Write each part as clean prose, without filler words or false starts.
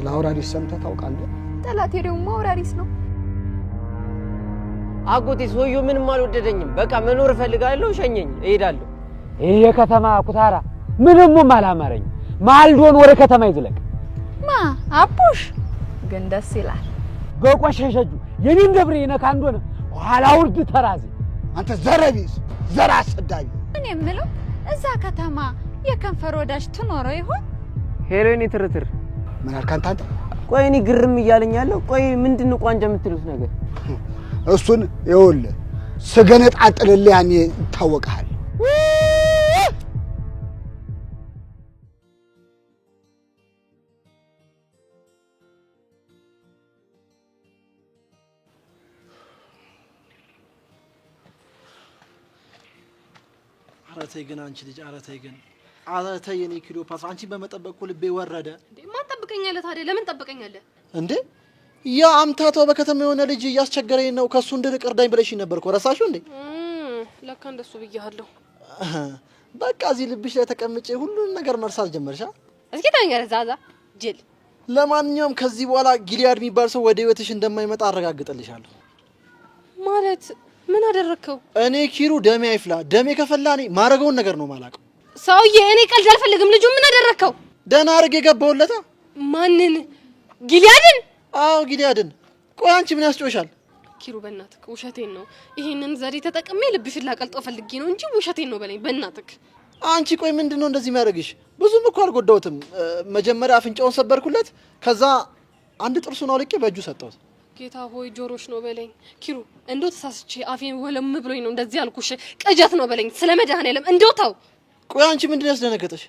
ስለ አውራሪስ ሰምተህ ታውቃለህ? ጠላቴ ደግሞ አውራሪስ ነው። አጎቴ ሰውዬው ምንም አልወደደኝም። በቃ መኖር እፈልጋለሁ፣ ሸኘኝ፣ እሄዳለሁ። ይሄ የከተማ ኩታራ ምንም አላማረኝ። ማልዶን ወደ ከተማ ይዝለቅ። አቡሽ ግን ደስ ይላል። በቆሸሸጁ የኔን ደብሬ ነካ እንደሆነ ኋላ ውርድ ተራዚ። አንተ ዘረቢስ ዘራ አሰዳቢ። እኔ የምለው እዛ ከተማ የከንፈር ወዳጅ ትኖረው ይሆን? ሄሎኒ ትርትር ምን አልካንተ? አንተ ቆይ እኔ ግርም እያለኛለሁ። ቆይ ምንድነው ቋንጃ የምትሉት ነገር? እሱን ይኸውልህ ስገነጣጥልልህ ያኔ ይታወቃል። አረተይ ግን አንቺ ልጅ አረተይ ግን አረተይ የኔ ክሊዮፓትራ አንቺ በመጠበቅ ልቤ ወረደ። እንዴ ማን ጠብቀኛለህ ታዲያ? ለምን ጠብቀኛለህ እንዴ? ያ አምታታው በከተማ የሆነ ልጅ እያስቸገረኝ ነው ከሱ እንድርቅ እርዳኝ ብለሽኝ ነበር እኮ ረሳሽው እንዴ? ለካ እንደሱ ብያለሁ። በቃ እዚህ ልብሽ ላይ ተቀምጬ ሁሉን ነገር መርሳት ጀመርሻ? እስኪ ታኛለህ ዛዛ ጅል። ለማንኛውም ከዚህ በኋላ ጊሊያድ የሚባል ሰው ወደ ህይወትሽ እንደማይመጣ አረጋግጥልሻለሁ። ማለት ምን አደረከው? እኔ ኪሩ ደሜ አይፍላ። ደሜ ከፈላ እኔ ማረገውን ነገር ነው ማላቀው። ሰውዬ እኔ ቀልድ አልፈልግም። ልጁ ምን አደረከው? ደህና አርግ የገባውለታ። ማንን? ጊሊያድን? አዎ ጊሊያድን። ቆይ አንቺ ምን ያስጮሻል? ኪሩ በእናትህ ውሸቴን ነው። ይሄንን ዘዴ ተጠቅሜ ልብሽን ላቀልጠው ፈልጌ ነው እንጂ ውሸቴን ነው በለኝ በእናትህ። አንቺ ቆይ ምንድነው እንደዚህ የሚያደርግሽ? ብዙም እኮ አልጎዳውትም። መጀመሪያ አፍንጫውን ሰበርኩለት፣ ከዛ አንድ ጥርሱን አውልቄ በእጁ ሰጠሁት። ጌታ ሆይ ጆሮሽ ነው በለኝ። ኪሩ እንደው ተሳስቼ አፌን ወለም ብሎኝ ነው እንደዚህ ያልኩሽ። ቅጀት ነው በለኝ። ስለ መድኃኔዓለም እንደው ተው። ቆይ አንቺ ምንድነው ያስደነገጠሽ?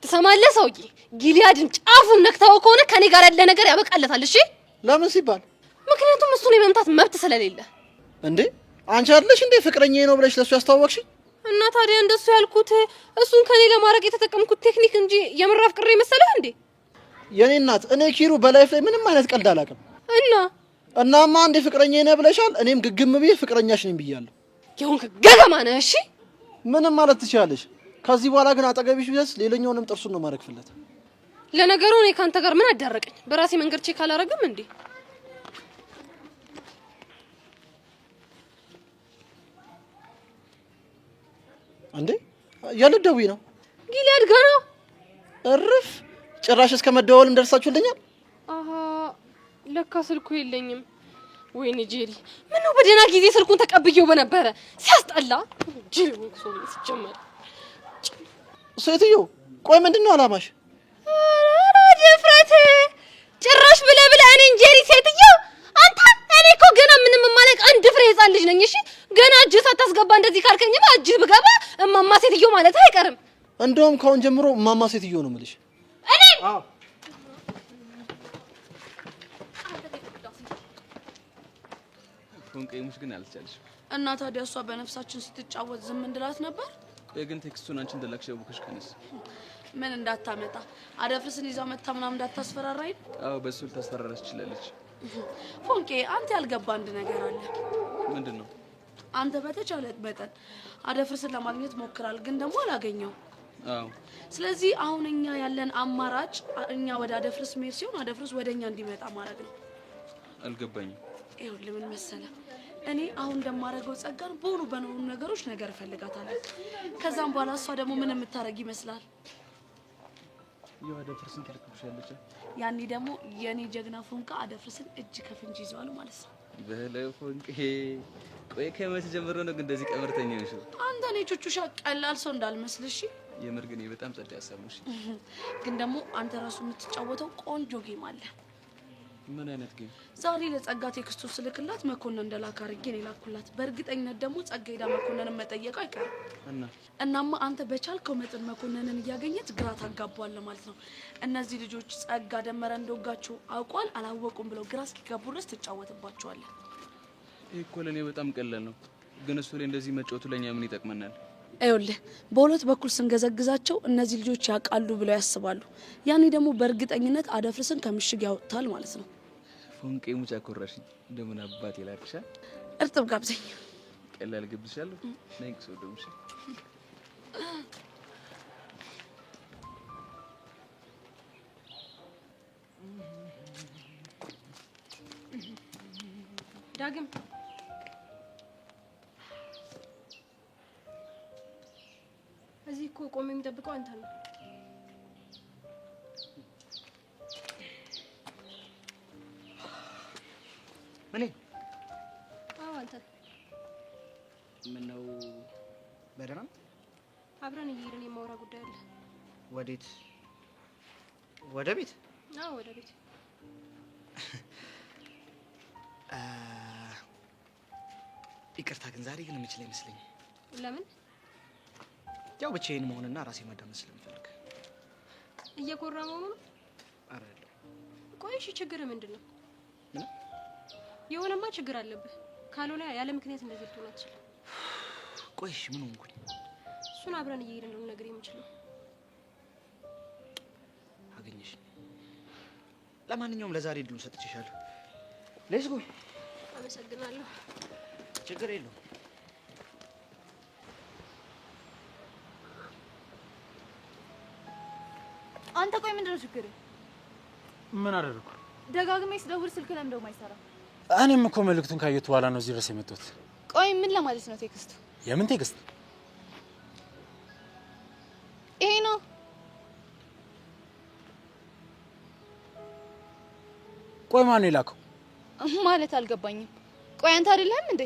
ትሰማለህ ሰውዬ? ጊሊያድን ጫፉን ነክታው ከሆነ ከኔ ጋር ያለ ነገር ያበቃለታል። እሺ ለምን ሲባል? ምክንያቱም እሱን የመምታት መብት ስለሌለ። እንዴ አንቺ አይደለሽ እንዴ ፍቅረኛዬ ነው ብለሽ ለሱ ያስተዋወቅሽ? እና ታዲያ እንደሱ ያልኩት እሱን ከኔ ለማድረግ የተጠቀምኩት ቴክኒክ እንጂ የምር አፍቅሬ መሰለህ እንዴ? የኔ እናት እኔ ኪሩ በላይፍ ላይ ምንም አይነት ቀልድ አላውቅም። እናማ እንዴ ፍቅረኛዬ ነው ብለሻል። እኔም ግግም ብዬ ፍቅረኛሽ ነኝ ብያለሁ። ይሁን ገገማ ነህ። እሺ ምንም ማለት ትችያለሽ። ከዚህ በኋላ ግን አጠገብሽ ቢደርስ ሌላኛውንም ጥርሱን ነው ማረግፍለት። ለነገሩ እኔ ካንተ ጋር ምን አዳረቀኝ? በራሴ መንገድ ቼክ አላረግም እንዴ? እንዴ ያልደውይ ነው ጊሊያድ ጋር ነው እርፍ። ጭራሽ እስከ መደዋወልም ደርሳችሁልኛል። ለካ ስልኩ የለኝም። ወይኔ ጄሪ ምን ነው በደና ጊዜ ስልኩን ተቀብዬው በነበረ። ሲያስጠላ ጄሪ ሰው ሲጀመር። ሴትዮ ቆይ ምንድነው አላማሽ? ኧረ ድፍረት! ጭራሽ ብለህ እኔን ጄሪ ሴትዮ አንተ። እኔ እኮ ገና ምንም ማለቅ አንድ ፍሬ ህፃን ልጅ ነኝ። እሺ ገና እጅ ሳታስገባ እንደዚህ ካልከኝማ እጅ ብገባ እማማ ሴትዮ ማለት አይቀርም። እንደውም ካሁን ጀምሮ እማማ ሴትዮ ነው የምልሽ። እኔ ፎንቀይሙሽ ግን አልቻለሽ። እና ታዲያ እሷ በነፍሳችን ስትጫወት ዝም እንድላት ነበር? ቆይ ግን ቴክስቱን አንቺ እንደላክሽው ቡክሽ ከነስ ምን እንዳታመጣ አደፍርስን ይዛው መታ ምናምን እንዳታስፈራራኝ። አዎ በሱ ልታስፈራራሽ ትችላለች። ፎንቄ አንተ ያልገባ አንድ ነገር አለ። ምንድነው? አንተ በተቻለ መጠን አደፍርስን ለማግኘት ሞክራል፣ ግን ደግሞ አላገኘው። አዎ ስለዚህ አሁን እኛ ያለን አማራጭ እኛ ወደ አደፍርስ መሄድ ሲሆን አደፍርስ ወደኛ እንዲመጣ ማድረግ ነው። አልገባኝም። ይኸውልህ ምን መሰለህ፣ እኔ አሁን እንደማደርገው ጸጋን በሆኑ ነገሮች ነገር እፈልጋታለሁ። ከዛም በኋላ እሷ ደግሞ ምን የምታረግ ይመስላል? ያው አደፍርስን ትልክብሻለች። ያኔ ደግሞ የኔ ጀግና ፎንቃ አደፍርስን እጅ ከፍንጅ ይዟል ማለት ነው። በለው ፎንቄ። ቆይ ከመቼ ጀምሮ ነው ግን እንደዚህ ቀመርተኛ ነሽ? አንተ ነህ ቹቹሻ ቀላል ሰው እንዳልመስልሽ። የምር ግን በጣም ጸዳ ያሳሙሽ። ግን ደግሞ አንተ ራሱ የምትጫወተው ቆንጆ ጌም አለ። ምን አይነት ጌም? ዛሬ ለጸጋ ቴክስቱ ስልክላት መኮንን እንደላካ አድርጌ ነው የላኩላት። በእርግጠኝነት ደግሞ ጸጋ ሄዳ መኮንንን መጠየቅ አይቀርም። እናማ አንተ በቻልከው መጠን መኮንንን እያገኘት ግራ ታጋባዋለህ ማለት ነው። እነዚህ ልጆች ጸጋ ደመረ እንደወጋቸው አውቋል አላወቁም ብለው ግራ እስኪጋቡ ድረስ ትጫወትባቸዋለህ። ይሄ እኮ ለኔ በጣም ቀላል ነው። ግን እሱ ላይ እንደዚህ መጫወቱ ለኛ ምን ይጠቅመናል? አይውልህ በሁለት በኩል ስንገዘግዛቸው እነዚህ ልጆች ያውቃሉ ብለው ያስባሉ። ያኔ ደግሞ በእርግጠኝነት አደፍርስን ከምሽግ ያወጣል ማለት ነው። ፎንቄ ሙጫ ኮራሽኝ። እንደምን አባቴ ላክሻ? እርጥብ ጋብዘኝ። ቀላል ግብሻለሁ። ነኝ ሰው ደምሽ ዳግም እዚህ እኮ ቆሜ የሚጠብቀው አንተ ነው። እኔ አዎ አንተ ምን ነው በደህና አብረን እየሄድን የማወራ ጉዳይ አለ። ወዴት? ወደ ቤት? አዎ ወደ ቤት። ይቅርታ ግን ዛሬ ግን የምችል አይመስለኝም። ለምን? ያው ብቻዬን መሆንና ራሴ ማዳመጥ ስለምፈልግ። እየኮራ መሆኑ ነው? አረ ቆይ እሺ ችግር ምንድን ነው? ምን? የሆነማ ችግር አለብህ። ካልሆነ ያለ ምክንያት እንደዚህ ልትሆን አትችልም። ቆይ እሺ ምን ሆንኩኝ? እሱን አብረን እየሄድን ነው ነገር የምችለው። አገኘሽ። ለማንኛውም ለዛሬ እድሉን ሰጥቼሻለሁ። ሌትስ ጎ። አመሰግናለሁ። ችግር የለውም። አንተ ቆይ ምንድነው ችግር? ምን አደረኩ? ደጋግሜ ስደውል ስልክ ለምን እንደው ማይሰራ? እኔም እኮ መልእክቱን ካየሁት በኋላ ነው እዚህ ድረስ የመጣሁት። ቆይ ምን ለማለት ነው ቴክስቱ? የምን ቴክስት? ይሄ ነው ቆይ ማን ነው የላከው? ማለት አልገባኝም። ቆይ አንተ አይደለም እንዴ?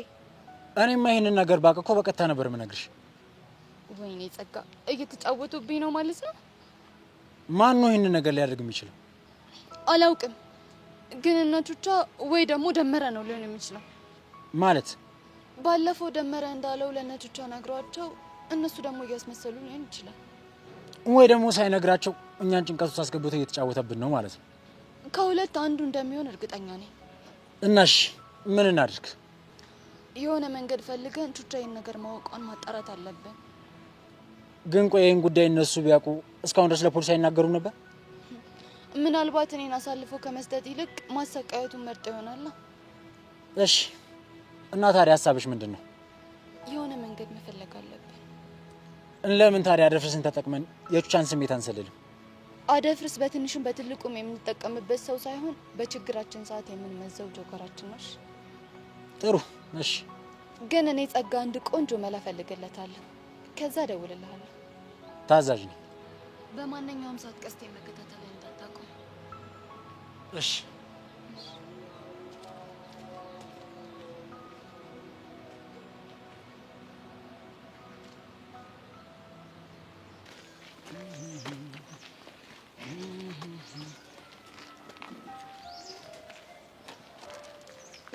እኔማ ይሄንን ነገር ባውቅ እኮ በቀጥታ ነበር የምነግርሽ። ወይኔ ጸጋ፣ እየተጫወቱብኝ ነው ማለት ነው። ማን ነው ይሄንን ነገር ሊያደርግ የሚችለው? አላውቅም፣ ግን እነቹቻ ወይ ደግሞ ደመረ ነው ሊሆን የሚችለው። ማለት ባለፈው ደመረ እንዳለው ለእነቹቻ ነግሯቸው እነሱ ደግሞ እያስመሰሉ ሊሆን ይችላል። ወይ ደግሞ ሳይነግራቸው እኛን ጭንቀት ውስጥ አስገብቶ እየተጫወተብን ነው ማለት ነው። ከሁለት አንዱ እንደሚሆን እርግጠኛ ነኝ። እናሽ ምን እናድርግ? የሆነ መንገድ ፈልገን ቹቻ ይሄን ነገር ማወቋን ማጣራት አለብን። ግን ቆይ ይሄን ጉዳይ እነሱ ቢያውቁ እስካሁን ድረስ ለፖሊስ አይናገሩም ነበር? ምናልባት እኔን አሳልፎ ከመስጠት ይልቅ ማሰቃየቱን መርጠው ይሆናል። እሺ እና ታዲያ ሀሳብሽ ምንድን ነው? የሆነ መንገድ መፈለግ አለብን። ለምን ታዲያ አደፍርስን ተጠቅመን የቹቻን ስሜት አንሰልልም? አደፍርስ በትንሹም በትልቁም የምንጠቀምበት ሰው ሳይሆን በችግራችን ሰዓት የምንመዘው ጆከራችን ነው። ጥሩ እሺ። ግን እኔ ጸጋ አንድ ቆንጆ መላ ፈልግለታለሁ። ከዛ ደውልልሃለሁ። ታዛዥ ነኝ። በማንኛውም ሰዓት ቀስቴ መከታተል እንዳታቆም እሺ።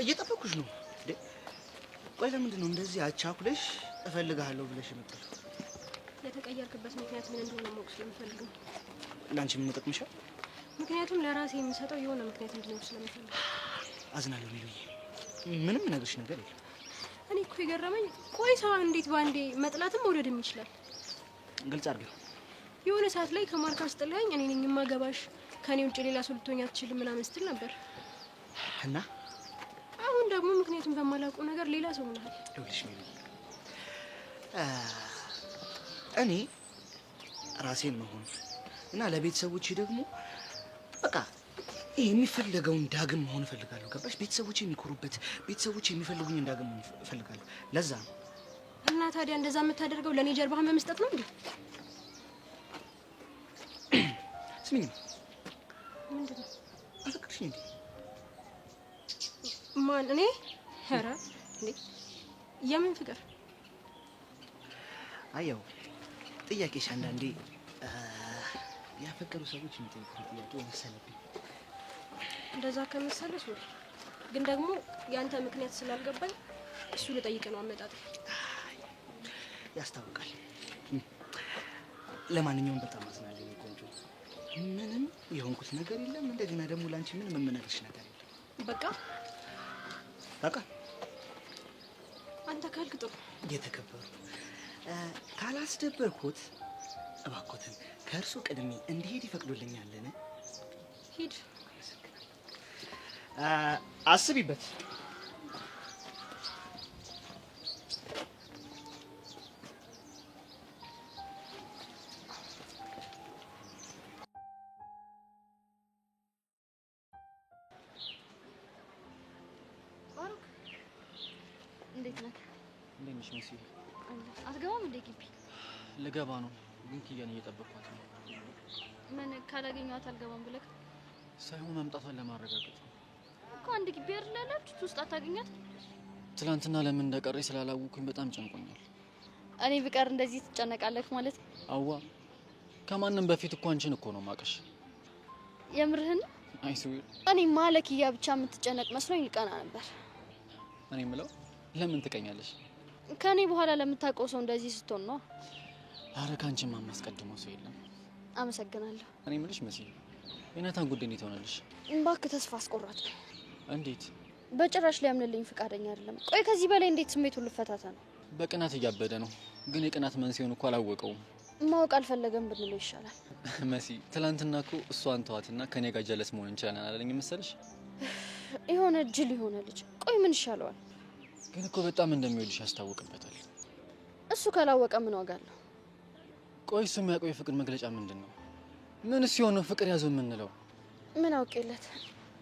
እየጠበኩሽ ነው። ቆይ ለምንድን ነው እንደዚህ አቻኩለሽ እፈልግሃለሁ ብለሽ የመጣው? ለተቀየርክበት ምክንያት ምን እንደሆነ ማወቅ ስለምፈልግ ነው። ላንቺ ምን ይጠቅምሻል? ምክንያቱም ለራሴ የምሰጠው የሆነ ምክንያት እንዲኖር ስለምፈልግ። አዝናለሁ ሚሉኝ። ምንም ነገርሽ ነገር የለም። እኔ እኮ የገረመኝ ቆይ ሰው እንዴት ባንዴ መጥላትም መውደድም ይችላል? ግልጽ አድርገው። የሆነ ሰዓት ላይ ከማርካ አስጥላኝ እኔ ነኝ የማገባሽ ከኔ ውጭ ሌላ ሰው ልትሆኝ አትችልም ምናምን ስትል ነበር እና አሁን ደግሞ ምክንያቱም በማላውቀው ነገር ሌላ ሰው ምናል ይኸውልሽ ሚሉኝ፣ እኔ ራሴን መሆን እና ለቤተሰቦቼ ደግሞ በቃ ይሄ የሚፈለገውን ዳግም መሆን እፈልጋለሁ። ገባሽ? ቤተሰቦቼ የሚኮሩበት፣ ቤተሰቦቼ የሚፈልጉኝ ዳግም መሆን እፈልጋለሁ። ለዛ ነው። እና ታዲያ እንደዛ የምታደርገው ለኔ ጀርባህን በመስጠት ነው እንዴ? ስሚኝ፣ ምንድነው? አፈቅርሽኝ እንዴ? ማን? እኔ? ኧረ እንዴ! የምን ፍቅር? አየው ጥያቄሽ አንዳንዴ ያፈቀሩ ሰዎች የሚጠይቁት ጥያቄ መሰለብኝ። እንደዛ ከመሰለ ሶሪ፣ ግን ደግሞ ያንተ ምክንያት ስላልገባኝ እሱ ልጠይቅ ነው አመጣጥ። ያስታውቃል። ለማንኛውም በጣም አዝናለሁ ቆንጆ። ምንም የሆንኩት ነገር የለም። እንደገና ደግሞ ላንቺ ምንም የምነግርሽ ነገር የለም። በቃ አንተ ካልክ ጥሩ። የተከበሩ ካላስደበርኩት እባክዎትን ከእርሱ ቅድሜ እንዲሄድ ይፈቅዱልኛልን? ሂድ። አስቢበት። ነሽ መሲ? አትገባም እንደ ግቢ? ልገባ ነው ግን ኪያን እየጠበቅኳት ነው። ምን ካላገኘኋት አልገባም ብለህ? ሳይሆን መምጣቷን ለማረጋገጥ እኮ አንድ ግቢ አይደል ያላችሁት? ውስጥ አታገኛት? ትላንትና ለምን እንደቀረኝ ስላላወኩኝ በጣም ጨንቆኛል። እኔ ብቀር እንደዚህ ትጨነቃለህ ማለት? አዋ ከማንም በፊት እኮ አንቺን እኮ ነው ማቀሽ። የምርህን? አይስዊር እኔ ማለኪያ ብቻ የምትጨነቅ መስሎኝ ልቀና ነበር። እኔ የምለው ለምን ትቀኛለሽ? ከኔ በኋላ ለምታውቀው ሰው እንደዚህ ስትሆን ነው። አረ ካንቺማ ማስቀድመው ሰው የለም። አመሰግናለሁ። እኔ የምልሽ መሲ የናታን ጉዳይ እንዴት ሆነልሽ? እባክህ ተስፋ አስቆራጥ። እንዴት? በጭራሽ ሊያምንልኝ ፍቃደኛ አይደለም። ቆይ ከዚህ በላይ እንዴት ስሜቱን ልፈታታ ነው? በቅናት እያበደ ነው። ግን የቅናት መንስኤውን እኮ አላወቀውም። ማወቅ አልፈለገም ብንለው ይሻላል። መሲ ትላንትና እኮ እሷን ተዋትና ከኔ ጋር ጀለስ መሆን እንችላለን አላለኝ መሰለሽ? የሆነ ጅል የሆነ ልጅ። ቆይ ምን ይሻለዋል? ግን እኮ በጣም እንደሚወድሽ ያስታውቅበታል። እሱ ካላወቀ ምን ዋጋ አለው? ቆይ እሱ የሚያውቀው የፍቅር መግለጫ ምንድን ነው? ምን ሲሆን ነው ፍቅር ያዘው የምንለው? ምን አውቄለት?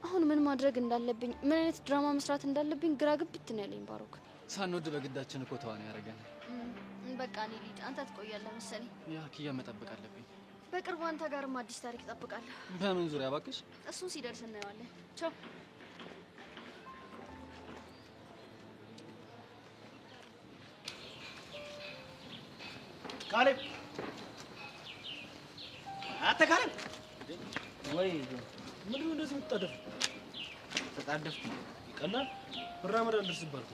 አሁን ምን ማድረግ እንዳለብኝ፣ ምን አይነት ድራማ መስራት እንዳለብኝ ግራ ግብት ነው ያለኝ። ባሮክ ሳንወድ በግዳችን እኮ ተዋን ያደረገን። በቃ እኔ ልሂድ፣ አንተ ትቆያለህ መሰለኝ። ያ ኪያ መጠበቅ አለብኝ። በቅርቡ አንተ ጋርም አዲስ ታሪክ እጠብቃለሁ። በምን ዙሪያ እባክሽ? እሱን ሲደርስ እናየዋለን። ቻው። ካሌብ አንተ ካሌብ ወይ ምንድነው እንደዚህ የምትጣደፍ? ተጣደፍኩ። ቀላል ብራመድ አልደርስባልኩ።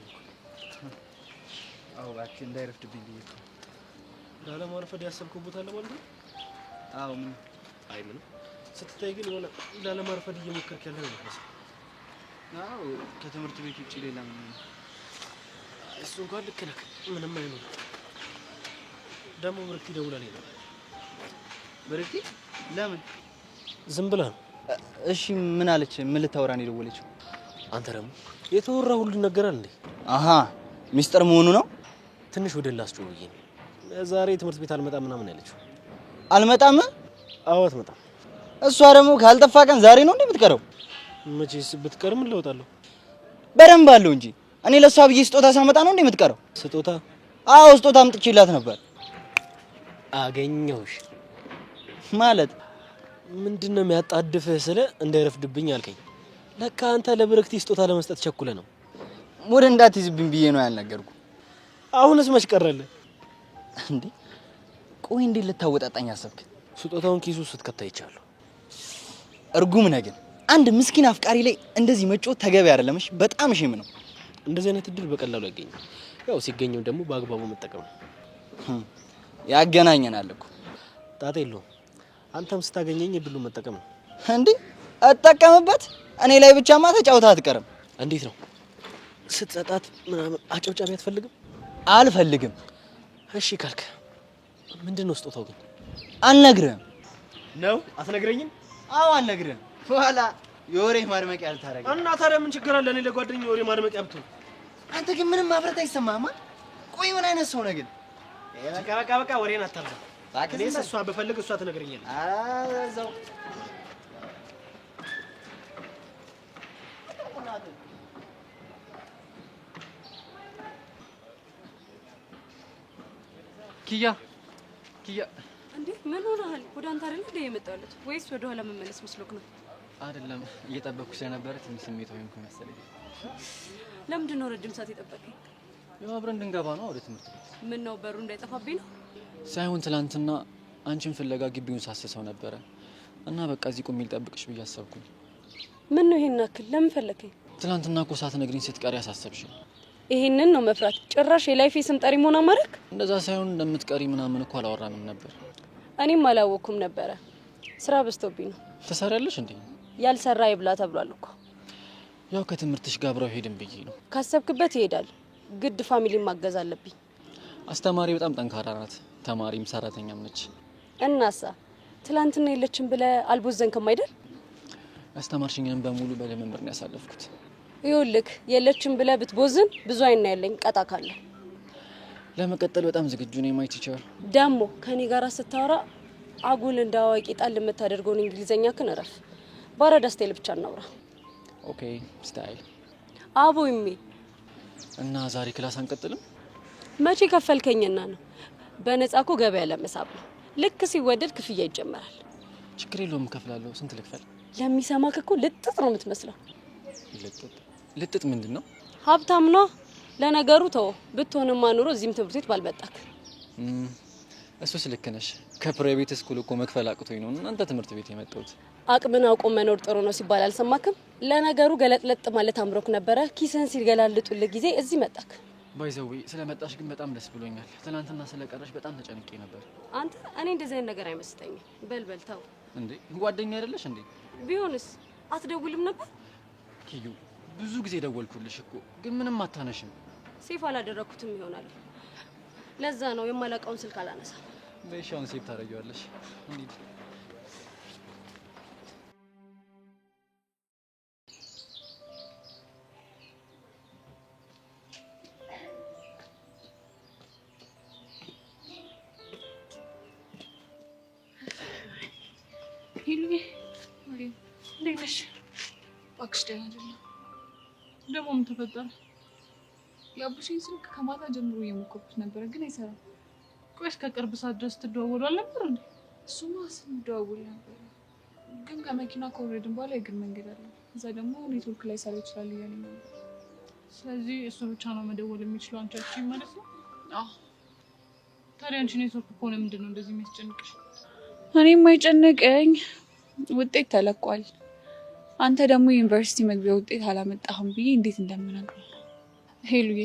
አዎ እባክህ እንዳይረፍድብኝ ብዬ እኮ። ላለማረፈድ ያሰብከው ቦታ አለ ማለት ነው? አዎ ምን? አይ ምንም። ስትታይ ግን የሆነ ላለማረፈድ እየሞከርክ ያለ ነው መሰለኝ። አዎ ከትምህርት ቤት ውጪ ሌላ ምን ነው? እሱ እንኳን ልክ ነህ። ምንም አይኖርም። ደግሞ ብርክቲ ደውላለች ነው። ብርክቲ ለምን? ዝም ብላ ነው። እሺ ምን አለች? ምን ልታወራ ነው የደወለችው? አንተ ደግሞ የተወራ ሁሉ ይነገራል እንዴ? አሃ ሚስጥር መሆኑ ነው። ትንሽ ወደ ላስጮህ ብዬ ነው። ዛሬ ትምህርት ቤት አልመጣም ምናምን ያለችው። አልመጣም? አዎ አትመጣም። እሷ ደግሞ ካልጠፋ ቀን ዛሬ ነው እንዴ የምትቀረው? መቼስ ብትቀርም እለውጣለሁ። በደንብ አለው እንጂ እኔ ለሷ ብዬ ስጦታ ሳመጣ ነው እንዴ የምትቀረው? ስጦታ? አዎ ስጦታ አምጥቼላት ነበር። አገኘሁሽ ማለት ምንድነው የሚያጣድፍህ? ስለ እንዳይረፍድብኝ አልከኝ። ለካ አንተ ለብርክቲ ስጦታ ለመስጠት ቸኩለ ነው። ሙድ እንዳትይዝብኝ ብዬ ነው ያልነገርኩ። አሁንስ መች ቀረልህ እንዴ? ቆይ እንዴት ልታወጣጣኝ አሰብክ? ስጦታውን ኪሱ ስትከታ ይቻለሁ። እርጉም ነህ ግን አንድ ምስኪን አፍቃሪ ላይ እንደዚህ መጮት ተገቢ አይደለም። እሺ በጣም ሼም ነው። እንደዚህ አይነት እድል በቀላሉ አይገኝም። ያው ሲገኘው ደግሞ በአግባቡ መጠቀም ነው። ያገናኘናል እኮ። ጣጣ የለውም። አንተም ስታገኘኝ እድሉን መጠቀም ነው። እንዴ አጠቀምበት። እኔ ላይ ብቻማ ተጫውተህ አትቀርም። እንዴት ነው ስትሰጣት ምናምን አጨብጫቢ አትፈልግም? አልፈልግም። እሺ ካልክ ምንድነው ስጦታው ግን? አልነግርህም። ነው አትነግረኝም? አዎ አልነግርህም። በኋላ የወሬ ማድመቂያ አልታረገ እና ታዲያ ምን ችግር አለ? እኔ ለጓደኛዬ የወሬ ማድመቂያ ብትሆን። አንተ ግን ምንም ማፍረት አይሰማህም። ቆይ ምን አይነት ሰው ነህ ግን? በቃ ወሬን አታርጋ። እኔስ እሷ በፈልግ እሷ ትነግረኛለች። እዛው ኪያ እንዴ ምን ሆነሃል? ወደ አንተ አይደል እንደ የመጣሁት ወይስ ወደ ኋላ መመለስ መስሎክ ነው? አይደለም እየጠበቅኩ ስለነበረ ትንሽ ስሜታዊ ሆንኩ መሰለኝ። ለምንድን ነው ረጅም ሰዓት የጠበቀኝ? ያው አብረን እንድንገባ ነው ወደ ትምህርት ቤት። ምን ነው በሩ እንዳይጠፋብኝ ነው? ሳይሆን ትላንትና አንቺን ፍለጋ ግቢውን ሳስሰው ነበረ እና በቃ እዚህ ቆሜ ልጠብቅሽ ብዬ አሰብኩኝ። ምን ነው ይሄን አክል ለምን ፈለከኝ? ትላንትና እኮ ሳትነግሪኝ ስትቀሪ አሳሰብሽኝ። ይሄንን ነው መፍራት? ጭራሽ የላይፌ ስም ጠሪ መሆን አማረክ? እንደዛ ሳይሆን እንደምትቀሪ ምናምን እኮ አላወራንም ነበር። እኔም አላወኩም ነበረ። ስራ በዝቶብኝ ነው። ትሰሪያለሽ እንዴ? ያልሰራ ይብላ ተብሏል እኮ። ያው ከትምህርትሽ ጋር አብረው ሄድን ብዬ ነው። ካሰብክበት ይሄዳል። ግድ ፋሚሊ ማገዝ አለብኝ። አስተማሪ በጣም ጠንካራ ናት። ተማሪም ሰራተኛም ነች። እናሳ ትላንትና የለችም ብለ አልቦዘንክም አይደል? አስተማርሽኝን በሙሉ በልምምድ ነው ያሳለፍኩት። ይኸውልህ የለችም ብለ ብትቦዝን ብዙ አይና ያለኝ ቀጣ ካለ ለመቀጠል በጣም ዝግጁ ነኝ። ማይ ቲቸር ደግሞ ከኔ ጋር ስታወራ አጉል እንዳዋቂ ጣል የምታደርገውን እንግሊዘኛ ክነረፍ። ባራዳ ስታይል ብቻ እናውራ። ኦኬ ስታይል አቦይሜ እና ዛሬ ክላስ አንቀጥልም? መቼ ከፈልከኝና ነው? በነፃ እኮ ገበያ ለመሳብ ነው። ልክ ሲወደድ ክፍያ ይጀምራል። ችግር የለውም እከፍላለሁ። ስንት ልክፈል? ለሚሰማክ እኮ ልጥጥ ነው የምትመስለው። ልጥጥ ምንድን ነው? ሀብታም ነው። ለነገሩ ተው ብትሆንማ ኑሮ እዚህም ትምህርት ቤት ባልበጣክ። እሱስ ልክ ነሽ። ከፕራይቬት ስኩል እኮ መክፈል አቅቶኝ ነው እናንተ ትምህርት ቤት የመጣሁት። አቅምን አውቆ መኖር ጥሩ ነው ሲባል አልሰማክም? ለነገሩ ገለጥለጥ ማለት አምሮክ ነበረ። ኪስን ሲገላልጡልህ ጊዜ እዚህ መጣክ። ባይዘዌ ስለመጣሽ ግን በጣም ደስ ብሎኛል። ትናንትና ስለቀረሽ በጣም ተጨንቄ ነበር። አንተ እኔ እንደዚህ አይነት ነገር አይመስጠኝም። በልበል ተው። እንዴ ጓደኛ አይደለሽ እንዴ? ቢሆንስ አትደውልም ነበር? ኪዩ ብዙ ጊዜ ደወልኩልሽ እኮ ግን ምንም አታነሽም። ሴፍ አላደረኩትም ይሆናል። ለዛ ነው የማላውቀውን ስልክ አላነሳ። በሻውን ሴፍ ታረጊዋለሽ። እንዴ እባክሽ ደህና አይደለም። ደግሞ ምን ተፈጠረ? የአቡሽን ስልክ ከማታ ጀምሮ እየሞከርኩት ነበረ ግን አይሰራም። ቆይስ ከቅርብ ሰዓት ድረስ ትደዋወሉ አልነበር እንዴ? እሱማ ስንደዋወል ነበር፣ ግን ከመኪና ከወረድን በኋላ የእግር መንገድ አለ። እዛ ደግሞ ኔትወርክ ላይ ሰራ ይችላል እያለኝ ነው። ስለዚህ እሱ ብቻ ነው መደወል የሚችለው አንቺ ማለት ነው? አዎ። ታዲያ አንቺ ኔትወርክ ከሆነ ምንድን ነው እንደዚህ የሚያስጨንቅሽ? እኔም አይጨነቀኝ፣ ውጤት ተለቋል። አንተ ደግሞ ዩኒቨርሲቲ መግቢያ ውጤት አላመጣህም ብዬ እንዴት እንደምነግርህ። ሄሉዬ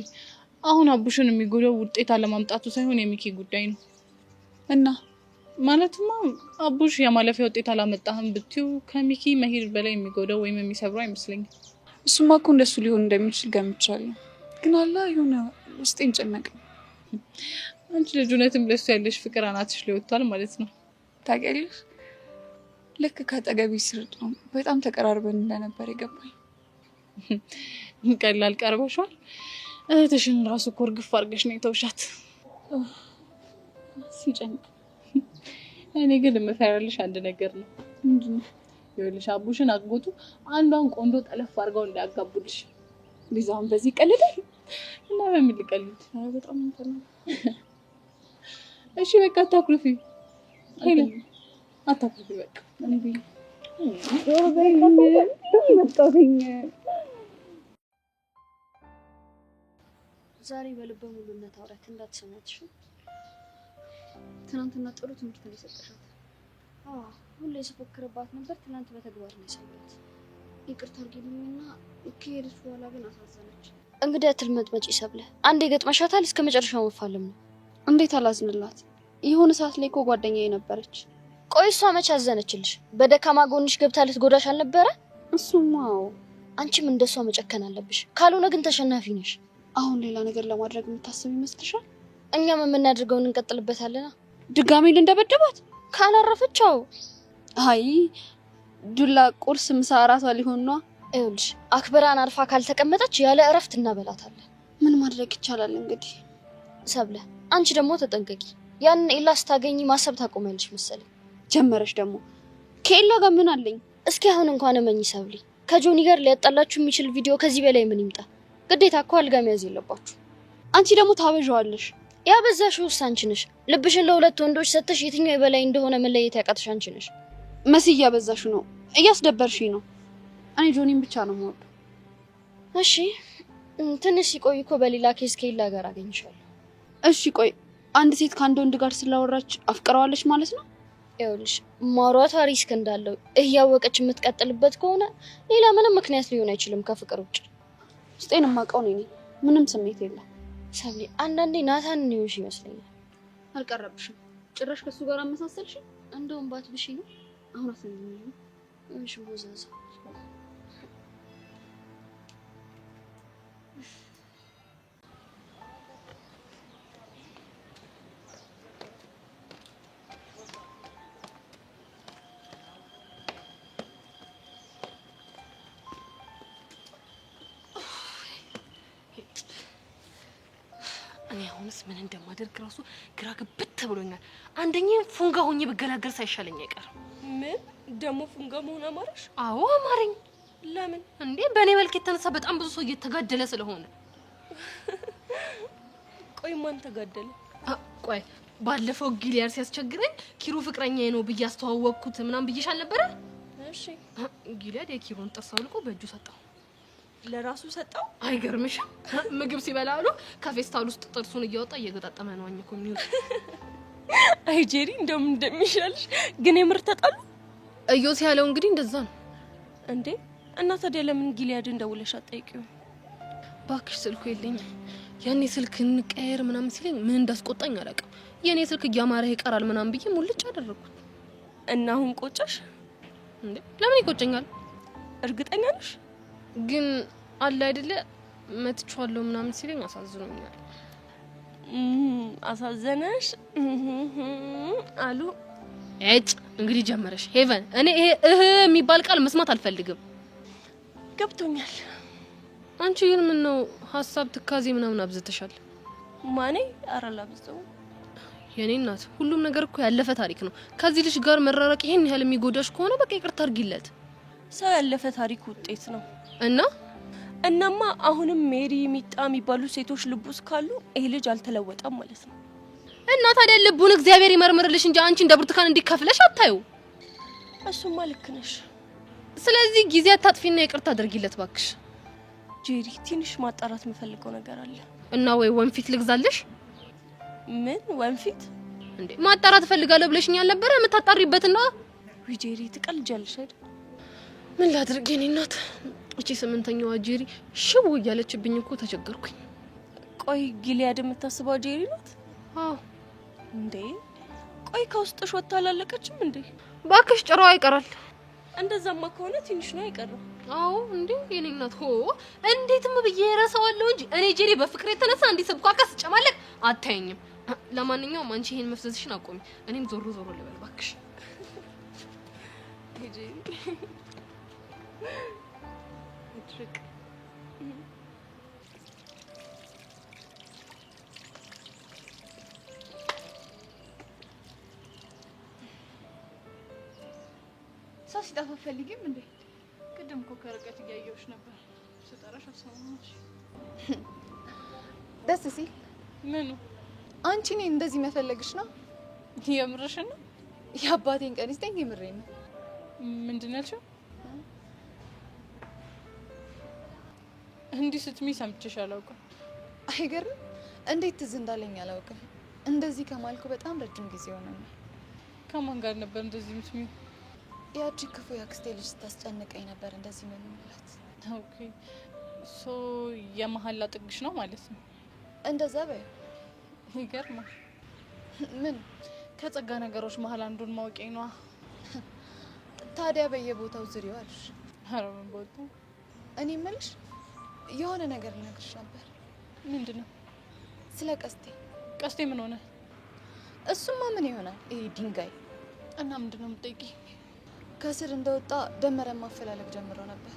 አሁን አቡሽን የሚጎዳው ውጤት አለማምጣቱ ሳይሆን የሚኪ ጉዳይ ነው። እና ማለትማ አቡሽ የማለፊያ ውጤት አላመጣህም ብትዩ ከሚኪ መሄድ በላይ የሚጎዳው ወይም የሚሰብረው አይመስለኝም። እሱማ እኮ እንደሱ ሊሆን እንደሚችል ገምቻለሁ፣ ግን አላ የሆነ ውስጤን ጨነቀ። አንቺ ልጅ እውነትም ለሱ ያለሽ ፍቅር አናትሽ ላይ ወጥቷል ማለት ነው። ታውቂያለሽ ልክ ከአጠገቤ ስርጥ ነው በጣም ተቀራርበን እንደነበር የገባኝ። ቀላል ቀርበሻል። እህትሽን ራሱ እኮ እርግፍ አድርገሽ ነው የተውሻት። ሲጨንቅ እኔ ግን የምፈራልሽ አንድ ነገር ነው። ምንድን ነው? ይኸውልሽ አቡሽን አግቦቱ አንዷን ቆንጆ ጠለፍ አድርገው እንዳያጋቡልሽ። ሊዛውን በዚህ ቀልዳል እና በምን ልቀልድ? በጣም እንትን ነው። እሺ በቃ አታኩርፊ ሄለ፣ አታኩርፊ በቃ እንዴ ዛሬ በልበ ሙሉነት አውራት እንዳትሰማትሽ። ትናንትና ጥሩ ትምህርት ነው የሰጠሻት። ሁሌ ስፎክርባት ነበር። ትናንት በተግባር ነው ያሳየኋት። ይቅርታ አድርጊልኝና ከሄደች በኋላ ግን አሳዘነች። እንግዲህ አትልመጥመጪ ሰብለ። አንዴ ገጥመሻታል፣ እስከ መጨረሻው መፋለም ነው። እንዴት አላዝንላት? የሆነ ሰዓት ላይ እኮ ጓደኛዬ ነበረች። ቆይ እሷ መቼ አዘነችልሽ? በደካማ ጎንሽ ገብታ ልትጎዳሽ አልነበረ? እሱማው አንቺም እንደሷ መጨከን አለብሽ፣ ካልሆነ ግን ተሸናፊ ነሽ። አሁን ሌላ ነገር ለማድረግ የምታስብ ይመስልሻል? እኛም የምናደርገውን እንቀጥልበታለና። ድጋሜ ልንደበደባት ካላረፈቻው? አይ ዱላ ቁርስ፣ ምሳ፣ እራቷ ሊሆን ነው። ይኸውልሽ አክብራን አርፋ ካልተቀመጠች ያለ እረፍት እናበላታለን። ምን ማድረግ ይቻላል እንግዲህ። ሰብለ አንቺ ደግሞ ተጠንቀቂ። ያን ኤላ ስታገኚ ማሰብ ታቆሚያለሽ መሰለኝ። ጀመረሽ ደግሞ ከኤላ ጋር ምን አለኝ? እስኪ አሁን እንኳን እመኚ ሰብሊ፣ ከጆኒ ጋር ሊያጣላችሁ የሚችል ቪዲዮ ከዚህ በላይ ምን ይምጣ? ግዴታ እኮ አልጋ መያዝ የለባችሁ። አንቺ ደግሞ ታበዣዋለሽ። ያበዛሽውስ አንቺ ነሽ። ልብሽን ለሁለት ወንዶች ሰጥተሽ የትኛው የበላይ እንደሆነ መለየት ያቃተሽ አንቺ ነሽ። መሲ እያበዛሽ ነው፣ እያስደበርሽኝ ነው። እኔ ጆኒን ብቻ ነው የምወደው። እሺ ትንሽ ሲቆይ እኮ በሌላ ኬስ ከኤላ ጋር አገኝሻለሁ። እሺ ቆይ አንድ ሴት ከአንድ ወንድ ጋር ስላወራች አፍቅረዋለች ማለት ነው? ይኸውልሽ ማውራቷ ሪስክ እንዳለው እያወቀች የምትቀጥልበት ከሆነ ሌላ ምንም ምክንያት ሊሆን አይችልም ከፍቅር ውጭ። ውስጤን የማውቀው ነኝ። ምንም ስሜት የለም። ሰብሊ አንዳንዴ ናታን ነውሽ ይመስለኛል። አልቀረብሽም። ጭራሽ ከሱ ጋር አመሳሰልሽ። እንደውም ባትብሽ ነው። አሁን አሰኝኝ። እሺ ወዛዛ እኔ አሁንስ ምን እንደማደርግ ራሱ ግራ ግብት ብሎኛል። አንደኛ ፉንጋ ሆኜ ብገላገል ሳይሻለኝ አይቀርም። ምን ደግሞ ፉንጋ መሆን አማረሽ? አዎ አማረኝ። ለምን እንዴ? በእኔ መልክ የተነሳ በጣም ብዙ ሰው እየተጋደለ ስለሆነ። ቆይ ማን ተጋደለ? ቆይ ባለፈው ጊሊያድ ሲያስቸግረኝ ኪሩ ፍቅረኛዬ ነው ብዬ አስተዋወቅኩት ምናምን ብዬሽ አልነበረ? እሺ ጊሊያድ የኪሩን ጥርስ አውልቆ በእጁ ሰጠው። ለራሱ ሰጠው? አይገርምሽም? ምግብ ሲበላሉ ከፌስታል ውስጥ ጥርሱን እያወጣ እየገጣጠመ ነው አኝኮ የሚውል። አይ ጄሪ እንደውም እንደሚሻልሽ ግን የምር ተጣሉ? እዮስ ያለው እንግዲህ እንደዛ ነው እንዴ። እና ታዲያ ለምን ጊሊያድን ደውለሽ አትጠይቂው? ባክሽ ስልኩ የለኝም። ያኔ ስልክ እንቀየር ምናምን ሲለኝ ምን እንዳስቆጣኝ አላውቅም። የኔ ስልክ እያማረ ይቀራል ምናምን ብዬ ሙልጭ አደረኩት። እና አሁን ቆጨሽ እንዴ? ለምን ይቆጨኛል? እርግጠኛ ነሽ? ግን አለ አይደለ መትቻለሁ ምናምን ሲለኝ አሳዝኖኛል። አሳዘነሽ አሉ። እጭ እንግዲህ ጀመረሽ ሄቨን። እኔ ይሄ የሚባል ቃል መስማት አልፈልግም። ገብቶኛል። አንቺ ግን ምን ነው ሐሳብ ትካዜ ምናምን አብዝተሻል? ማኔ አራላብዘው የኔ እናት፣ ሁሉም ነገር እኮ ያለፈ ታሪክ ነው። ከዚህ ልጅ ጋር መራራቅ ይሄን ያህል የሚጎዳሽ ከሆነ በቃ ይቅርታ አድርጊለት። ሰው ያለፈ ታሪክ ውጤት ነው እናማ አሁንም ሜሪ ሚጣ የሚባሉ ሴቶች ልቡስ ካሉ ይሄ ልጅ አልተለወጠም ማለት ነው። እና ታዲያ ልቡን እግዚአብሔር ይመርምርልሽ እንጂ አንቺ እንደ ብርቱካን እንዲከፍለሽ አታዩ። እሱማ ልክ ነሽ። ስለዚህ ጊዜ አታጥፊና ይቅርታ አድርጊለት ባክሽ። ጄሪ ትንሽ ማጣራት የምፈልገው ነገር አለ። እና ወይ ወንፊት ልግዛልሽ? ምን ወንፊት እንዴ? ማጣራት ፈልጋለሁ ብለሽኛል ነበር የምታጣሪበትና። ወይ ጄሪ ትቀልጃለሽ አይደል? ምን ላድርግ የኔ እናት፣ እቺ ስምንተኛዋ ጄሪ ሽው እያለችብኝ እኮ ተቸገርኩኝ። ቆይ ጊሊያድ የምታስበው ጄሪ ናት? አዎ። እንዴ ቆይ ከውስጥሽ ወጣ አላለቀችም እንዴ? ባክሽ ጭራዋ ይቀራል። እንደዛማ ከሆነ ትንሽ ነው አይቀርም። አዎ እንዴ የኔ እናት ሆ እንዴትም ብዬ እረሳዋለሁ እንጂ እኔ ጄሪ በፍቅር የተነሳ እንዴ ስብኳካስ ጨማለቅ አታየኝም። ለማንኛውም አንቺ ይሄን መፍዘዝሽን አቆሚ፣ እኔም ዞሮ ዞሮ ልበል ባክሽ። ጄሪ እትርቅ ሰው ሲጠፋ ፈልጊም እንዴ? ቅድም እኮ ከርቀት እያየሁሽ ነበር። ስጠራሽ አልሰማሁሽ። ደስ ሲል ምኑ? አንቺ እኔን እንደዚህ መፈለግሽ ነው? የምርሽ ነው? የአባቴን ቀን ይስጠኝ። የምሬን ነው። ምንድን ነው ያልሽው? እንዲህ ስትሚ ሰምቼሽ አላውቅም። አይገርም? እንዴት ትዝ እንዳለኝ አላውቅም። እንደዚህ ከማልኩ በጣም ረጅም ጊዜ ሆነኛል። ከማን ጋር ነበር እንደዚህ የምትሚው? ያቺ ክፉ ያክስቴ ልጅ ስታስጨንቀኝ ነበር እንደዚህ ምን ማለት። ኦኬ ሶ የመሀላ ጥግሽ ነው ማለት ነው? እንደዛ በይ። ይገርማል። ምን ከጸጋ ነገሮች መሀል አንዱን ማወቄ ነዋ። ታዲያ በየቦታው ዝሪው አልሽ? ኧረ ምን ቦታ? እኔ የምልሽ የሆነ ነገር ልነግርሽ ነበር። ምንድነው? ስለ ቀስቴ። ቀስቴ ምን ሆነ? እሱማ ምን ይሆናል ይሄ ድንጋይ። እና ምንድነው የምትጠይቂኝ? ከስር እንደወጣ ደመረ ማፈላለግ ጀምሮ ነበር።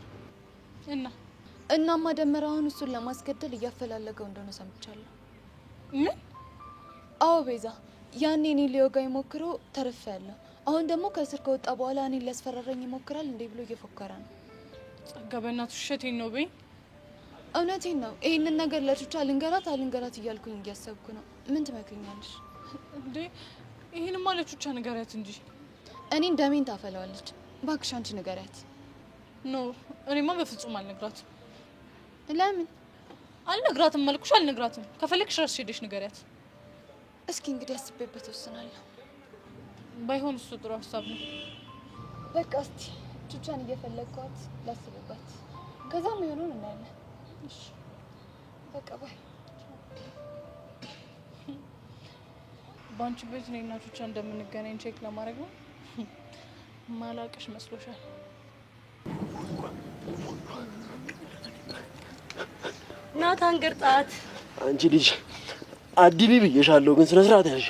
እናማ ደመራውን እሱን ለማስገደል እያፈላለገው እንደሆነ ሰምቻለሁ። ምን? አዎ ቤዛ፣ ያኔ እኔ ሊወጋኝ ሞክሮ ተርፌያለሁ። አሁን ደግሞ ከስር ከወጣ በኋላ እኔ ሊያስፈራራኝ ይሞክራል እንዴ ብሎ እየፎከረ ነው። ጸጋ በእናትሽ ውሸቴን ነው በይ። እውነቴን ነው። ይሄንን ነገር ለቹቻ ልንገራት አልንገራት እያልኩኝ እያሰብኩ ነው። ምን ትመክሪኛለሽ? እንዴ ይሄንማ ለቹቻ ንገሪያት እንጂ። እኔን ደሜን ታፈለዋለች። እባክሽ አንቺ ንገሪያት። ኖ እኔማ በፍጹም አልነግራትም። ለምን? አልነግራትም አልኩሽ፣ አልነግራትም። ከፈለግሽ ራስሽ ሄደሽ ንገሪያት። እስኪ እንግዲህ አስቤበት ወስናለሁ። ባይሆን እሱ ጥሩ ሀሳብ ነው። በቃ እስቲ ቹቻን እየፈለግኳት ላስብበት፣ ከዛም የሆነውን እናያለን። እሺ በቃ ባይ። ባንቺ ቤት እኔና ቹቻ እንደምንገናኝ ቼክ ለማድረግ ነው። ማላቅሽ መስሎሻል? ናታን ግርጣት። አንቺ ልጅ አዲቢ ብዬሻለሁ፣ ግን ስነ ስርዓት ያዥ።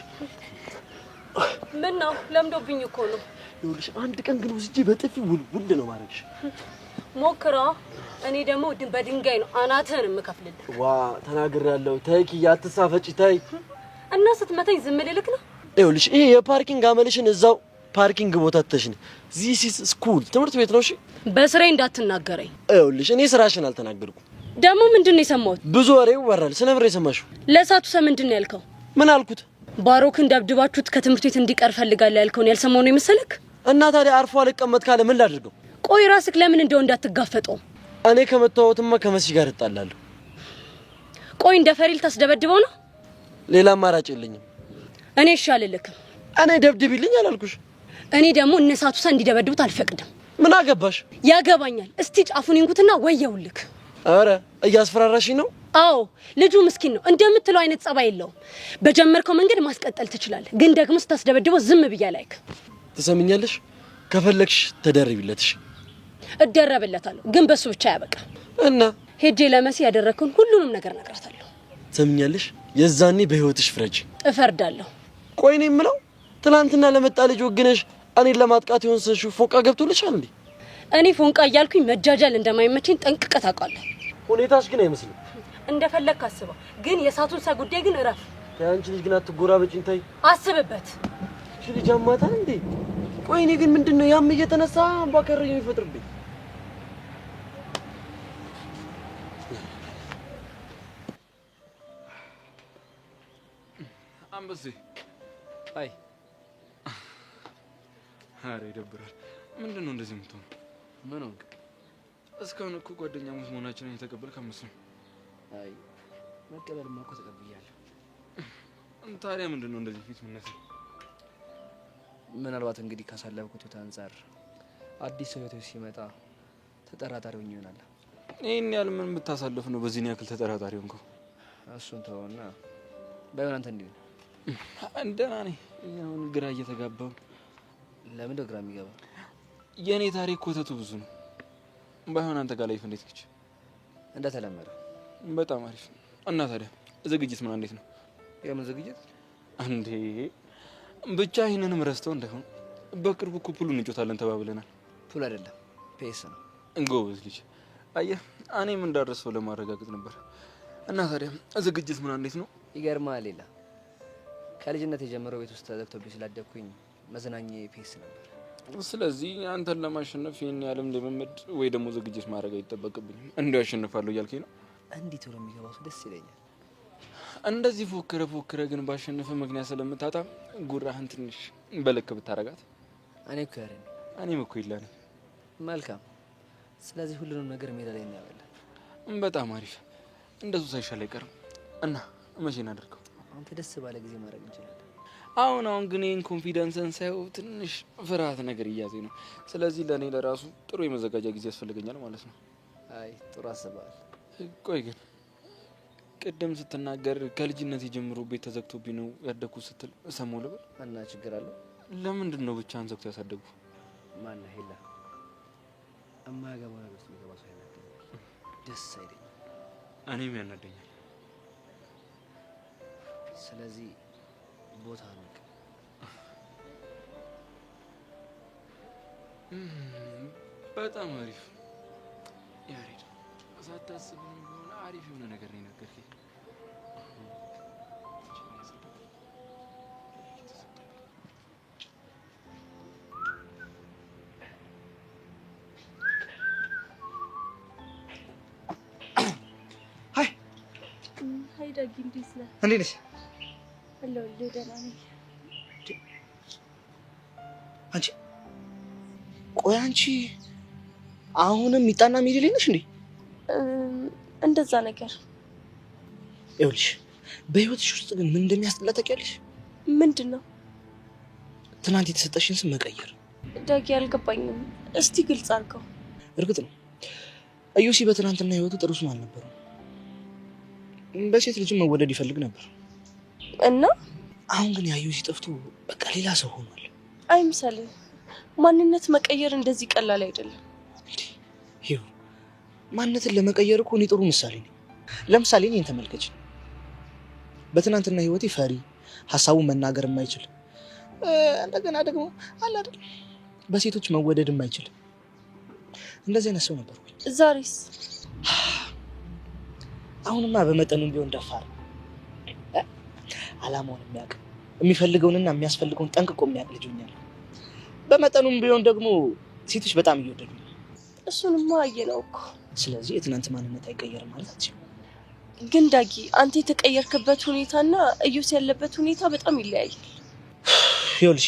ምን ነው ለምዶብኝ እኮ ነው። ይኸውልሽ አንድ ቀን ግን ወስጄ በጥፊ ውልውል ነው ማድረግሽ። ሞክራ። እኔ ደግሞ በድንጋይ ነው አናትህን የምከፍልልህ። ዋ ተናግሬያለሁ። ተይ ኪያ አትሳፈጪ ተይ። እና ስትመታኝ ዝም ልልክ ነው? ይኸውልሽ ይሄ የፓርኪንግ አመልሽን እዛው ፓርኪንግ ቦታ ተሽን። ዚስ ኢዝ ስኩል ትምህርት ቤት ነው። እሺ በስራዬ እንዳትናገረኝ። ይኸውልሽ እኔ ስራሽን አልተናገርኩም። ደግሞ ምንድነው የሰማሁት? ብዙ ወሬ ይወራል። ስለምን የሰማሽው? ለሳቱ ሰ ምንድነው ያልከው? ምን አልኩት? ባሮክን ደብድባችሁት ከትምህርት ቤት እንዲቀር ፈልጋለሁ ያልከውን ያልሰማው ነው የመሰለክ? እና ታዲያ አርፎ አልቀመጥ ካለ ምን ላድርገው? ቆይ ራስክ ለምን እንደው እንዳትጋፈጠው? እኔ ከመተዋወትማ ከመሲ ጋር እጣላለሁ። ቆይ እንደ ፈሪል ታስደበድበው ነው? ሌላ አማራጭ የለኝም። እኔ ይሻልልክም። እኔ ደብድብልኝ አላልኩሽ? እኔ ደግሞ እነሳቱ ሰ እንዲደበድቡት አልፈቅድም። ምን አገባሽ? ያገባኛል። እስቲ ጫፉን ይንኩትና ወየውልክ። አረ እያስፈራራሽኝ ነው? አዎ ልጁ ምስኪን ነው። እንደምትለው አይነት ጸባይ የለውም። በጀመርከው መንገድ ማስቀጠል ትችላለህ፣ ግን ደግሞ ስታስደበድበው ዝም ብያ ላይክ። ትሰምኛለሽ? ከፈለግሽ ተደርቢለትሽ። እደረብለታለሁ፣ ግን በሱ ብቻ ያበቃ እና ሄጄ ለመሲ ያደረከውን ሁሉንም ነገር ነግራታለሁ። ትሰምኛለሽ? የዛኔ በህይወትሽ ፍረጂ። እፈርዳለሁ። ቆይ እኔ የምለው ትናንትና ለመጣ ልጅ ወግነሽ እኔን ለማጥቃት የወሰንሽው ፎንቃ ገብቶልሻል እንዴ? እኔ ፎንቃ እያልኩኝ መጃጃል እንደማይመቸኝ ጠንቅቀህ ታውቃለህ። ሁኔታሽ ግን አይመስልም። እንደፈለክ አስበው፣ ግን የሳቱን ሰ ጉዳይ ግን እረፍ። ያንቺ ልጅ ግን አትጎራበጪኝ። ታይ አስብበት። እሺ ልጅ አማታል እንዴ? ቆይ እኔ ግን ምንድነው ያም እየተነሳ ባከረኝ የሚፈጥርብኝ? አንበሴ አይ አሬ ይደብራል። ምንድነው እንደዚህ የምትሆነው? ምን ሆንክ? እስካሁን እኮ ጓደኛሞች መሆናችንን የተቀበልክ አመስሎኝ። አይ መቀበልማ እኮ ተቀብያለሁ። ታዲያ ምንድነው እንደዚህ ፊት ምነሳ? ምናልባት እንግዲህ ካሳለፍኩት ህይወት አንፃር አዲስ ህይወት ሲመጣ ተጠራጣሪ ሆኜ ይሆናል። ይሄን ያህል ምን ብታሳልፍ ነው በዚህ ያክል ተጠራጣሪ ሆንከው? እሱን ተውና ባይሆን አንተ እንዴ? እንደና ነኝ። አሁን ግራ እየተጋባው። ለምን ግራ የሚገባ? የኔ ታሪክ ኮተቱ ብዙ ነው። ባይሆን አንተ ጋር ላይፍ እንዴት ነች? እንደተለመደው በጣም አሪፍ። እና ታዲያ ዝግጅት ምን እንዴት ነው? የምን ዝግጅት እንዴ? ብቻ ይሄንንም ረስተው እንዳይሆን በቅርቡ እኮ ፑል እንጮታለን ተባብለናል። ፑል አይደለም ፔስ ነው። እንጎበዝ ልጅ። አየህ እኔም እንዳረሰው ለማረጋገጥ ነበር። እና ታዲያ ዝግጅት ምን እንዴት ነው? ይገርማል። ሌላ ከልጅነት የጀመረው ቤት ውስጥ ተዘግቶብኝ ስላደኩኝ መዝናኛዬ ፔስ ነበር። ስለዚህ አንተን ለማሸነፍ ይሄን ያለም ልምምድ ወይ ደግሞ ዝግጅት ማድረግ አይጠበቅብኝም። እንዲሁ ያሸንፋለሁ እያልከኝ ነው? እንዲህ ቶሎ የሚገባው ደስ ይለኛል። እንደዚህ ፎክረ ግን ባሸነፈ ምክንያት ስለምታጣ ጉራህን ትንሽ በልክ ብታረጋት። እኔ እኮ ያረኝ እኔም እኮ ይላል። መልካም። ስለዚህ ሁሉንም ነገር ሜዳ ላይ እናያለን። በጣም አሪፍ። እንደሱ ሳይሻል አይቀርም። እና መቼ እናደርገው? አንተ ደስ ባለ ጊዜ ማድረግ እንችላለን። አሁን ግን ይሄን ኮንፊደንስን ሳይው ትንሽ ፍርሃት ነገር እያዘኝ ነው። ስለዚህ ለኔ ለራሱ ጥሩ የመዘጋጃ ጊዜ ያስፈልገኛል ማለት ነው። አይ ጥሩ አስበሃል። ቆይ ግን ቅድም ስትናገር ከልጅነት ጀምሮ ቤት ተዘግቶብኝ ነው ያደኩት ስትል ሰማሁ ልበል? እና ችግር አለው? ለምንድን ነው ብቻህን ዘግቶ ያሳደጉ? ማን ሄላ እማያገባው ነገር ውስጥ የሚገባ ሰው ያናደኛል፣ ደስ አይለኝም። እኔም ያናደኛል። ስለዚህ ቦታ ነው በጣም አሪፍ ያሬድ። ሳታስብም ቢሆን አሪፍ የሆነ ነገር ነው የነገርከኝ። ሀይ ዳጊ፣ እንዴት ነህ? እንዴት ነሽ? አለሁልህ፣ ደህና ነኝ። አንቺ ቆይ አንቺ አሁንም ሚጣና ሚሪ ነሽ እንዴ? እንደዛ ነገር። ይኸውልሽ በህይወትሽ ውስጥ ግን ምን እንደሚያስጠላ ታውቂያለሽ? ምንድን ነው? ትናንት የተሰጠሽን ስም መቀየር። ዳጊ አልገባኝም፣ እስቲ ግልጽ አድርገው። እርግጥ ነው እዩሲ በትናንትና ህይወቱ ጥሩ ስም አልነበረው። በሴት ልጅም መወደድ ይፈልግ ነበር እና አሁን ግን ያዩሲ ጠፍቶ በቃ ሌላ ሰው ሆኗል። አይምሰልህ፣ ማንነት መቀየር እንደዚህ ቀላል አይደለም። ይኸው ማንነትን ለመቀየር እኮ እኔ ጥሩ ምሳሌ ነኝ። ለምሳሌ እኔን ተመልከች። በትናንትና ህይወቴ ፈሪ፣ ሀሳቡን መናገር የማይችል እንደገና ደግሞ አለ አይደል በሴቶች መወደድ የማይችል እንደዚህ አይነት ሰው ነበርኩኝ። ዛሬስ? አሁንማ በመጠኑም ቢሆን ደፋር፣ አላማውን የሚያውቅ የሚፈልገውንና የሚያስፈልገውን ጠንቅቆ የሚያውቅ ልጅ ሆኛለሁ። በመጠኑም ቢሆን ደግሞ ሴቶች በጣም እየወደዱኝ። እሱንማ አየነው እኮ። ስለዚህ የትናንት ማንነት አይቀየርም ማለት አትችልም። ግን ዳጊ አንተ የተቀየርክበት ሁኔታና እዩስ ያለበት ሁኔታ በጣም ይለያያል። ይኸውልሽ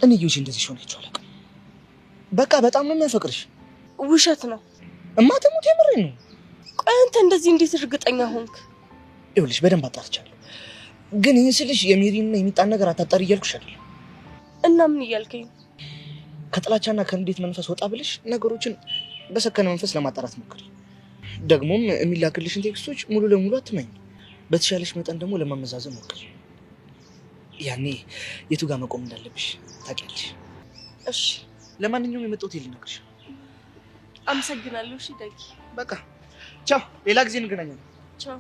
እኔ እዩሽ እንደዚህ ሆነች አላውቅም። በቃ በጣም ነው የሚያፈቅርሽ። ውሸት ነው እማተሙት የምሬን ነው። ቆይ አንተ እንደዚህ እንዴት እርግጠኛ ሆንክ? ይኸውልሽ በደንብ አጣርቻለሁ። ግን ይሄን ስልሽ የሚሪንና የሚጣን ነገር አታጣሪ እያልኩሽ አይደል? እና ምን እያልከኝ? ከጥላቻና ከንዴት መንፈስ ወጣ ብለሽ ነገሮችን በሰከነ መንፈስ ለማጣራት ሞክሪ። ደግሞም የሚላክልሽን ቴክስቶች ሙሉ ለሙሉ አትመኝ። በተሻለሽ መጠን ደግሞ ለማመዛዘን ሞክሪ። ያኔ የቱ ጋር መቆም እንዳለብሽ ታውቂያለሽ። እሺ ለማንኛውም የመጣሁት ልነግርሽ። አመሰግናለሁ። እሺ ዳጊ በቃ ቻው፣ ሌላ ጊዜ እንገናኛለን። ቻው።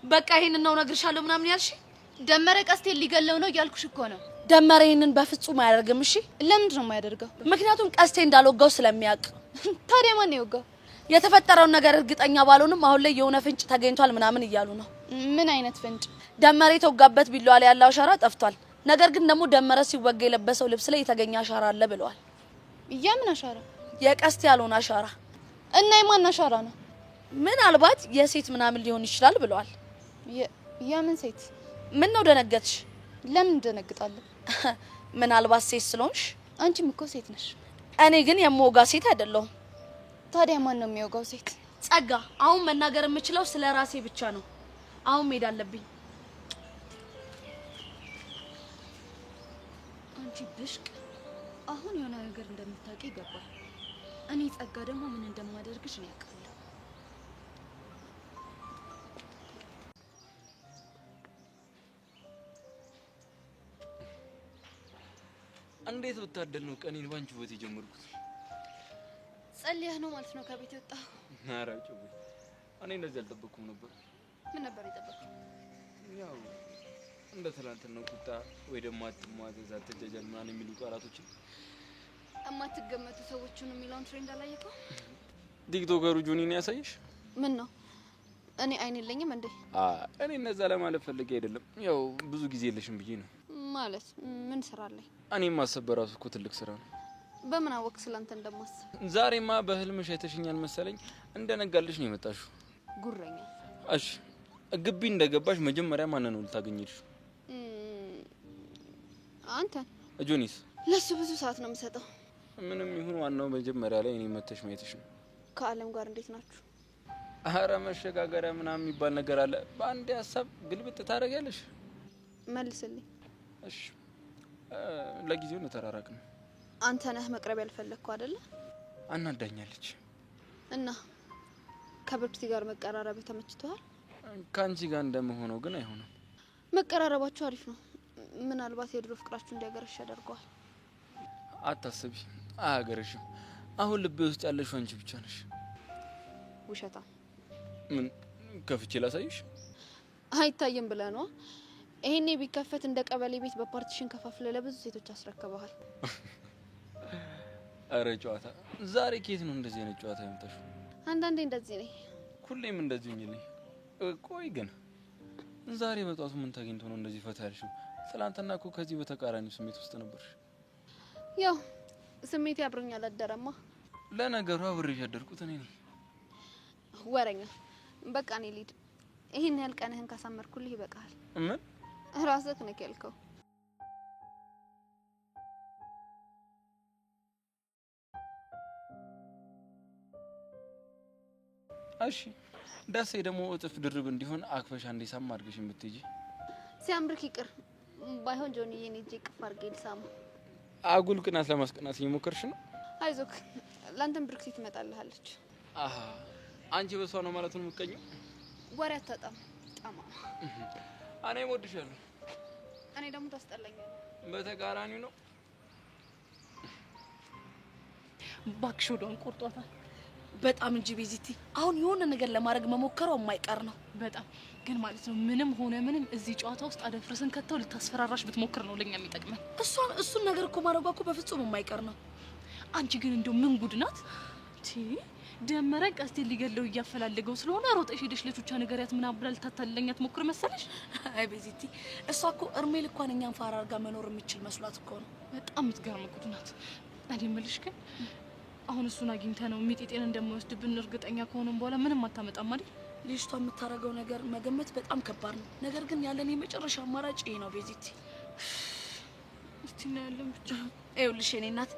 በቃ ይሄንን ነው ነግርሻለሁ ምናምን ያልሽ? ደመረ ቀስቴን ሊገለው ነው እያልኩሽ እኮ ነው። ደመረ ይሄንን በፍጹም አያደርግም። እሺ ለምንድን ነው የማያደርገው? ምክንያቱም ቀስቴ እንዳልወጋው ስለሚያውቅ። ታዲያ ማን ይወጋው? የተፈጠረውን ነገር እርግጠኛ ባልሆንም አሁን ላይ የሆነ ፍንጭ ተገኝቷል ምናምን እያሉ ነው። ምን አይነት ፍንጭ? ደመረ የተወጋበት ቢላዋ ላይ ያለው አሻራ ጠፍቷል። ነገር ግን ደግሞ ደመረ ሲወጋ የለበሰው ልብስ ላይ የተገኘ አሻራ አለ ብለዋል። የምን አሻራ? የቀስቴ ያልሆነ አሻራ። እና የማን አሻራ ነው? ምናልባት የሴት ምናምን ሊሆን ይችላል ብለዋል። የምን ሴት? ምን ነው ደነገጥሽ? ለምን ደነግጣለሁ? ምናልባት ሴት ስለሆንሽ። አንቺም እኮ ሴት ነሽ። እኔ ግን የምወጋ ሴት አይደለሁም። ታዲያ ማን ነው የሚወጋው ሴት? ጸጋ፣ አሁን መናገር የምችለው ስለ ራሴ ብቻ ነው። አሁን መሄድ አለብኝ። አንቺ ብሽቅ፣ አሁን የሆነ ነገር እንደምታውቂ ይገባል። እኔ ጸጋ ደግሞ ምን እንደማደርግሽ ነው ያውቃለሁ። እንዴት ብታደል ነው ቀኔን ባንቺ ወት የጀመርኩት? ጸልያህ ነው ማለት ነው ከቤት የወጣው? ኧረ ጭው፣ እኔ እንደዚህ አልጠበቅኩም ነበር። ምን ነበር የጠበቅከው? ያው እንደ ትናንትናው ቁጣ ወይ ደግሞ አትሟዘዝ፣ አትጃጃል ምናምን የሚሉ ቃላቶችን እማትገመቱ ሰዎችን የሚለውን ትሬንድ አላየከው? ቲክቶከሩ ጆኒን ያሳየሽ? ምን ነው እኔ አይን የለኝም እንዴ? እኔ እነዛ ለማለት ፈልጌ አይደለም። ያው ብዙ ጊዜ የለሽም ብዬ ነው። ማለት ምን ስራ አለኝ? እኔም ማሰብ በራሱ እኮ ትልቅ ስራ ነው። በምን አወቅ ስላንተ እንደማስብ? ዛሬማ በህልምሽ አይተሽኛል መሰለኝ። እንደነጋልሽ ነው የመጣሽው። ጉረኛ። እሺ ግቢ እንደገባሽ መጀመሪያ ማንን ነው ልታገኝልሽ? አንተን። ጆኒስ? ለሱ ብዙ ሰዓት ነው የምሰጠው። ምንም ይሁን ዋናው መጀመሪያ ላይ እኔ መተሽ ማየትሽ ነው። ከአለም ጋር እንዴት ናችሁ? አረ መሸጋገሪያ ምናምን የሚባል ነገር አለ። በአንዴ ሀሳብ ግልብጥ ታደርጊያለሽ። መልስልኝ። እሺ ለጊዜው እንተራራቅ ነው። አንተ ነህ መቅረብ ያልፈለግከው አይደለ? አናዳኛለች። እና ከብርክቲ ጋር መቀራረብ ተመችቷል? ከአንቺ ጋር እንደመሆነው ግን አይሆንም። መቀራረባችሁ አሪፍ ነው። ምናልባት የድሮ ፍቅራችሁ እንዲያገረሽ ያደርገዋል። አታስቢ፣ አያገረሽም። አሁን ልቤ ውስጥ ያለሽው አንቺ ብቻ ነሽ። ውሸታ። ምን ከፍቼ ላሳይሽ? አይታየም ብለህ ነው? ይሄኔ ቢከፈት እንደ ቀበሌ ቤት በፓርቲሽን ከፋፍለ ለብዙ ሴቶች አስረከበሃል። አረ ጨዋታ ዛሬ ከየት ነው እንደዚህ አይነት ጨዋታ ያመጣሽው? አንዳንዴ እንደዚህ ነኝ። ሁሌም እንደዚህ ነኝ። ቆይ ግን ዛሬ በጧቱ ምን ታገኝቶ ነው እንደዚህ ፈታ ያልሽው? ትላንትና እኮ ከዚህ በተቃራኒው ስሜት ውስጥ ነበርሽ። ያው ስሜቴ አብሮኝ አላደረማ። ለነገሩ አብሬሽ ያደርኩት እኔ ነኝ። ወረኛ። በቃ እኔ ልሂድ። ይሄን ያህል ቀንህን ካሳመርኩልህ ይበቃል። ምን ራስህ ነህ ያልከው? እሺ ዳሴ ደግሞ እጥፍ ድርብ እንዲሆን አክፈሻ እንዲሳም አድርገሽ የምትይጂ ሲያምርክ ይቅር ባይሆን ጆኒዬ እኔ እጄ ቅፍ አድርጌ ልሳማ። አጉል ቅናት ለማስቀናት እየሞከርሽ ነው። አይዞክ ላንተም ብርክቲ ትመጣልሃለች። አሃ አንቺ በሷ ነው ማለት ነው የምትቀኘው? ወሬ አታጣም ጣማ። እኔ እወድሻለሁ። እኔ ደግሞ ታስጠላኛለህ። በተቃራኒው ነው። ባክሽ ወዷን ቆርጧታል በጣም እንጂ ቤዚቲ። አሁን የሆነ ነገር ለማድረግ መሞከሯ የማይቀር ነው። በጣም ግን ማለት ነው ምንም ሆነ ምንም እዚህ ጨዋታ ውስጥ አደፍርስን ከተው ልታስፈራራሽ ብትሞክር ነው ለኛ የሚጠቅመን። እሱን ነገር እኮ ማድረጓ እኮ በፍጹም የማይቀር ነው። አንቺ ግን እንደው ምን ጉድ ናት? ደመረን ቀስቴ ሊገለው እያፈላለገው ስለሆነ ሮጠሽ ሄደሽ ለቹቻ ነገሪያት ምን አብላል ታታለኛት ሞክር መሰለሽ። አይ ቤዚቲ እሷ እኮ እርሜል እንኳን እኛን ፋራ አድርጋ መኖር የምትችል መስሏት እኮ ነው። በጣም የምትገርም ጉድ ናት። እኔ የምልሽ ግን አሁን እሱን አግኝተ ነው ሚጤጤን እንደማይወስድብን እርግጠኛ ከሆነን በኋላ ምንም አታመጣም አይደል? ልጅቷ የምታረገው ነገር መገመት በጣም ከባድ ነው። ነገር ግን ያለን የመጨረሻ አማራጭ ይሄ ነው ቤዚቲ። እስቲ እናያለን ብቻ። ይኸውልሽ የኔ እናት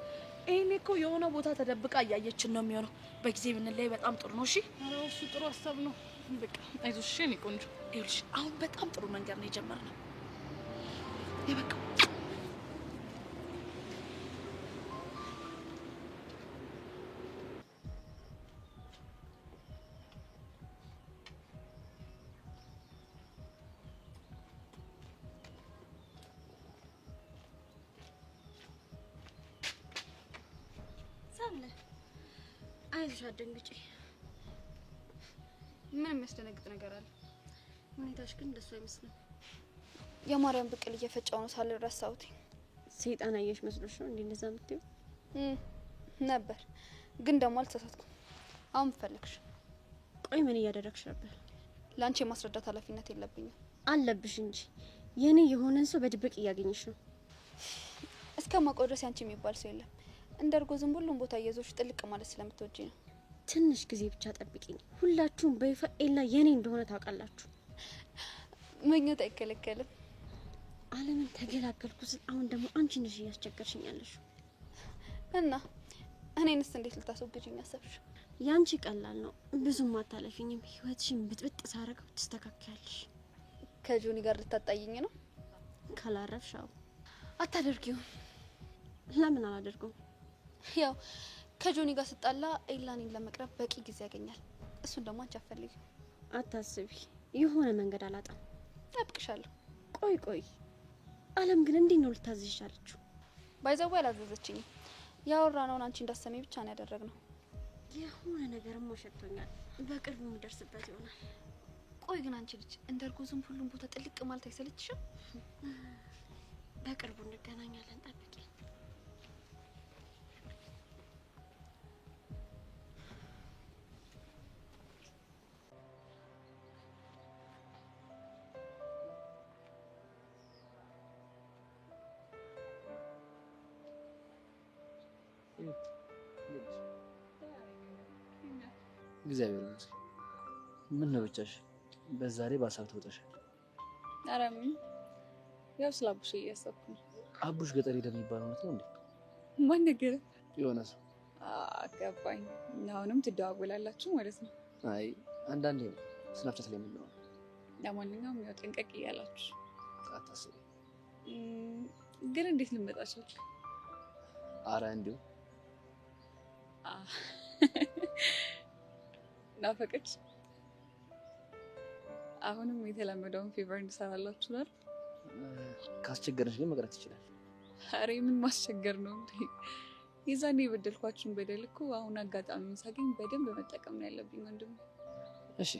ይሄኔ እኮ የሆነ ቦታ ተደብቃ እያየችን ነው የሚሆነው። በጊዜ ብንለይ በጣም ጥሩ ነው። እሺ ኧረ እሱ ጥሩ ሀሳብ ነው። በቃ አይዞሽ እሺ የኔ ቆንጆ። ይኸውልሽ አሁን በጣም ጥሩ መንገድ ነው የጀመርነው። ይበቃ አይዞሽ አትደንግጪ። ምን የሚያስደነግጥ ነገር አለ? ሁኔታሽ ግን እንደሱ አይመስልም። የማርያም ብቅል እየፈጫው ነው ሳልረሳውት። ሰይጣን አየሽ መስሎሽ ነው እንዴ እንደዛ የምትይው? ነበር ግን ደግሞ አልተሳሳትኩም። አሁን ፈለግሽ? ቆይ ምን እያደረግሽ ነበር? ላንቺ የማስረዳት ኃላፊነት የለብኝም። አለብሽ እንጂ የኔ የሆነን ሰው በድብቅ እያገኘሽ ነው። እስከማውቀው ድረስ ያንቺ የሚባል ሰው የለም። እንደርጎ ዝም ሁሉም ቦታ እየዞርሽ ጥልቅ ማለት ስለምትወጂ ነው። ትንሽ ጊዜ ብቻ ጠብቂኝ። ሁላችሁም በይፋ ኤላ የኔ እንደሆነ ታውቃላችሁ። ምኞት አይከለከልም። ዓለምን ተገላገልኩ ስል አሁን ደግሞ አንቺ ነሽ እያስቸገርሽኛለሽ። እና እኔንስ እንዴት ልታስወግጂኝ አሰብሽ? ያንቺ ቀላል ነው። ብዙም አታለፊኝም። ህይወትሽን ብጥብጥ ሳረገው ትስተካከያለሽ። ከጆኒ ጋር ልታጣይኝ ነው? ካላረፍሻው አታደርጊውም። ለምን አላደርገውም? ያው ከጆኒ ጋር ስጣላ ኤላኔን ለመቅረብ በቂ ጊዜ ያገኛል። እሱን ደግሞ አንቺ አትፈልጊ። አታስቢ፣ የሆነ መንገድ አላጣም። ጠብቅሻለሁ። ቆይ አለም ግን እንዴት ነው ልታዝዝሽ አለችው? ባይዘው አላዘዘችኝም። ያወራነውን አንቺ እንዳሰሚ ብቻ ነው ያደረግነው። የሆነ ነገርም ሸቶኛል። በቅርቡ የሚደርስበት ይሆናል። ቆይ ግን አንቺ ልጅ እንደርጎ ዝም ሁሉም ቦታ ጥልቅ ማለት አይሰለችሽም? በቅርቡ እንገናኛለን፣ ጠብቂ። እግዚአብሔር ይመስገን። ምን ነው ብቻሽ በዛሬ በሀሳብ ተውጠሻል? ኧረ ምን ያው ስለ አቡሽ እያሰብኩ ነው። አቡሽ ገጠር ሄደ የሚባለው እውነት ነው እንዴ? ማን ነገር? የሆነ ሰው ገባኝ። አሁንም ትደዋወላላችሁ ማለት ነው? አይ አንዳንዴ ነው ስናፍጨት ላይ የምንለው። ለማንኛውም ያው ጠንቀቅ እያላችሁ አታስቢ። ግን እንዴት ልመጣችሁ? አረ እንዲሁ ናፈቀች። አሁንም የተለመደውን ፌቨር እንድሰራላችሁ አይደል? ካስቸገረሽ ግን መቅረት ይችላል። አሬ ምን ማስቸገር ነው እንዴ? የዛኔ የበደልኳችሁን በደል እኮ አሁን አጋጣሚውን ሳገኝ በደንብ መጠቀም ነው ያለብኝ ወንድም። እሺ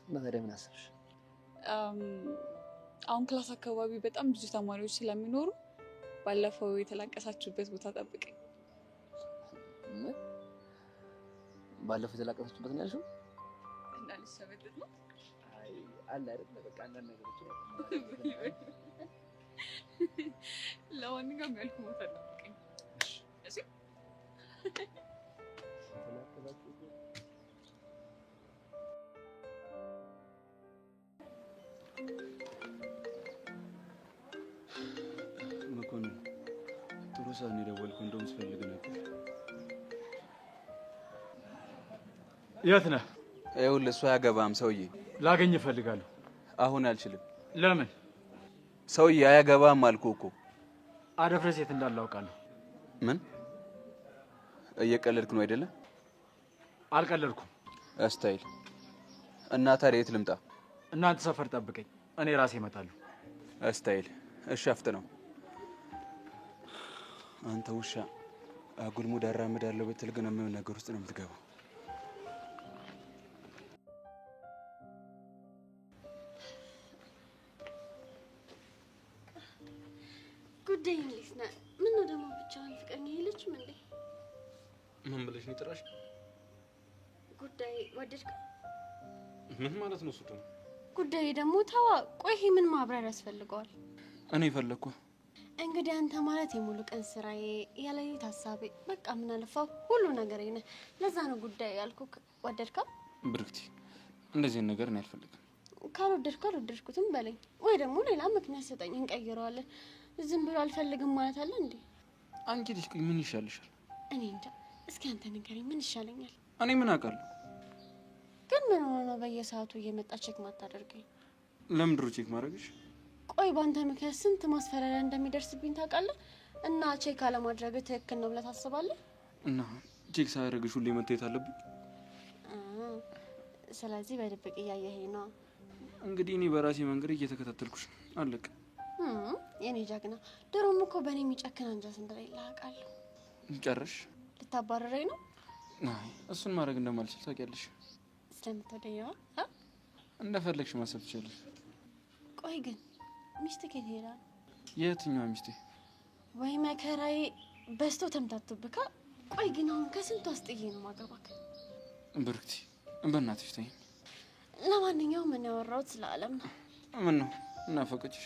እና ታዲያ ምን አሰብሽ? አሁን ክላስ አካባቢ በጣም ብዙ ተማሪዎች ስለሚኖሩ ባለፈው የተላቀሳችሁበት ቦታ ጠብቀኝ። ባለፈው የተላቀሳችሁበት ነው ያልሽው? እንዳልሰበደት ነው። አይ አለ አይደል? በቃ አንዳንድ ነገሮች ለማንኛውም ያልኩ ቦታ ጠብቀኝ። እሺ መኮንን ጥሩ ሰው ነው የደወልከው። እንደውም ስፈልግ ነበር። የት ነህ? ይኸውልህ እሱ አያገባም ሰውዬ። ላገኝ እፈልጋለሁ። አሁን አልችልም። ለምን? ሰውዬ አያገባም አልኩህ እኮ። አደፍረስ የት እንዳለ አውቃለሁ። ምን እየቀለድክ ነው አይደለ? አልቀለድኩም። ስታይል እና ታዲያ የት ልምጣ? እናንተ ሰፈር ጠብቀኝ፣ እኔ ራሴ እመጣለሁ። ስታይል እሺ፣ አፍጥነው። አንተ ውሻ አጉል ሙድ አራምዳለሁ ብትል ግን የማይሆን ነገር ውስጥ ነው የምትገባው። ጉዳይ እንዴት ነው? ምን ነው ደግሞ ብቻዋን ፍቅረኛ የለችም እንዴ? ምን ብለሽ ነው የጠራሽ? ጉዳይ ወደድክ? ምን ማለት ነው? ሱዱ ጉዳይ ደግሞ ተዋ። ቆይ ይሄ ምን ማብራሪያ ያስፈልገዋል? እኔ ፈለኩ። እንግዲህ አንተ ማለት የሙሉ ቀን ስራዬ፣ የሌሊት ሀሳቤ፣ በቃ ምን አለፋው ሁሉ ነገር ነህ። ለዛ ነው ጉዳይ ያልኩክ። ወደድካ? ብርክቲ እንደዚህ ነገር እኔ አልፈልግም። ካልወደድኩትም በለኝ፣ ወይ ደግሞ ሌላ ምክንያት ሰጠኝ፣ እንቀይረዋለን። ዝም ብሎ አልፈልግም ማለት አለ እንዴ? አንቺ ልጅ ምን ይሻልሻል? እኔ እንጃ። እስኪ አንተ ንገረኝ፣ ምን ይሻለኛል? እኔ ምን አውቃለሁ? ግን ምን ሆነ ነው በየሰዓቱ እየመጣ ቼክ ማታደርገኝ? ለምን ድሮ ቼክ ማድረግሽ? ቆይ ባንተ ምክንያት ስንት ማስፈራሪያ እንደሚደርስብኝ ታውቃለህ? እና ቼክ አለማድረግ ትክክል ነው ብለህ ታስባለህ? እና ቼክ ሳያደርግሽ ሁሌ መታየት አለብኝ? ስለዚህ በድብቅ እያየኸኝ ነው። እንግዲህ እኔ በራሴ መንገድ እየተከታተልኩሽ ነው። አለቀ። የኔ ጀግና፣ ድሮም እኮ በእኔ የሚጨክን አንጀት እንደሌለ አውቃለሁ። ጨረሽ? ልታባረረኝ ነው? አይ እሱን ማድረግ እንደማልችል ታውቂያለሽ። ስለምትወደኝ ነው? እንደፈለግሽ ማሰብ ትችላለሽ። ቆይ ግን ሚስትህ ከየት ሄዳ? የትኛዋ ሚስቴ? ወይ መከራዬ፣ በስቶ ተምታቱብካ። ቆይ ግን አሁን ከስንቱ አስጥዬ ነው ማገባክ? ብርክቲ በእናትሽ ተይኝ። ለማንኛውም ምን ያወራሁት ስለ አለም ነው። ምን ነው እናፈቀችሽ?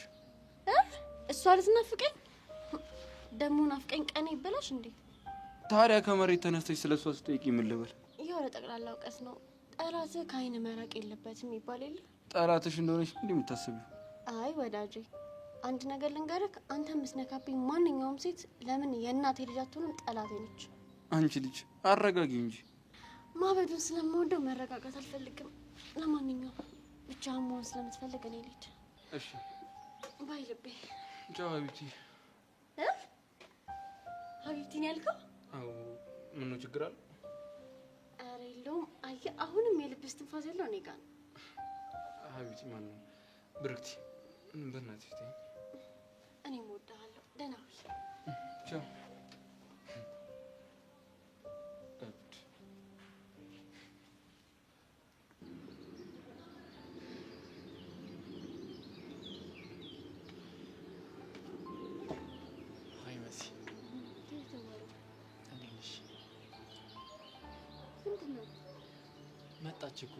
እሷ ልትናፍቀኝ ደግሞ ናፍቀኝ ቀኔ ይበላሽ እንዴ? ታዲያ ከመሬት ተነስተሽ ስለሷ ስጠይቂ ምን ልበል? የሆነ ጠቅላላ እውቀት ነው። ጠላትህ ከአይን መራቅ የለበትም ይባል የለ? ጠላትሽ እንደሆነች እንዴ የምታስቢው? አይ ወዳጄ፣ አንድ ነገር ልንገርህ። አንተ የምትነካብኝ ማንኛውም ሴት ለምን የእናቴ ልጅ አትሆንም? ጠላቴ ነች። አንቺ ልጅ አረጋጊ እንጂ። ማበዱን ስለምወደው መረጋጋት አልፈልግም። ለማንኛውም ብቻህን መሆን ስለምትፈልግ እኔ ልሂድ። እሺ ባይ ልቤ። ቻው ሀቢብቲ። ሀቢብቲ ነው ያልከው? አዎ። ምን ነው ችግር አለ? ኧረ የለውም። አየህ አሁንም የልብ እስትንፋስ ያለው እኔ ጋር ነው። ሀቢብቲ ማን ነው? ብርክቲ በእናትሽ ተይኝ። እኔም እወድሃለሁ። ደህና ሁን። ቻው። መጣች እኮ።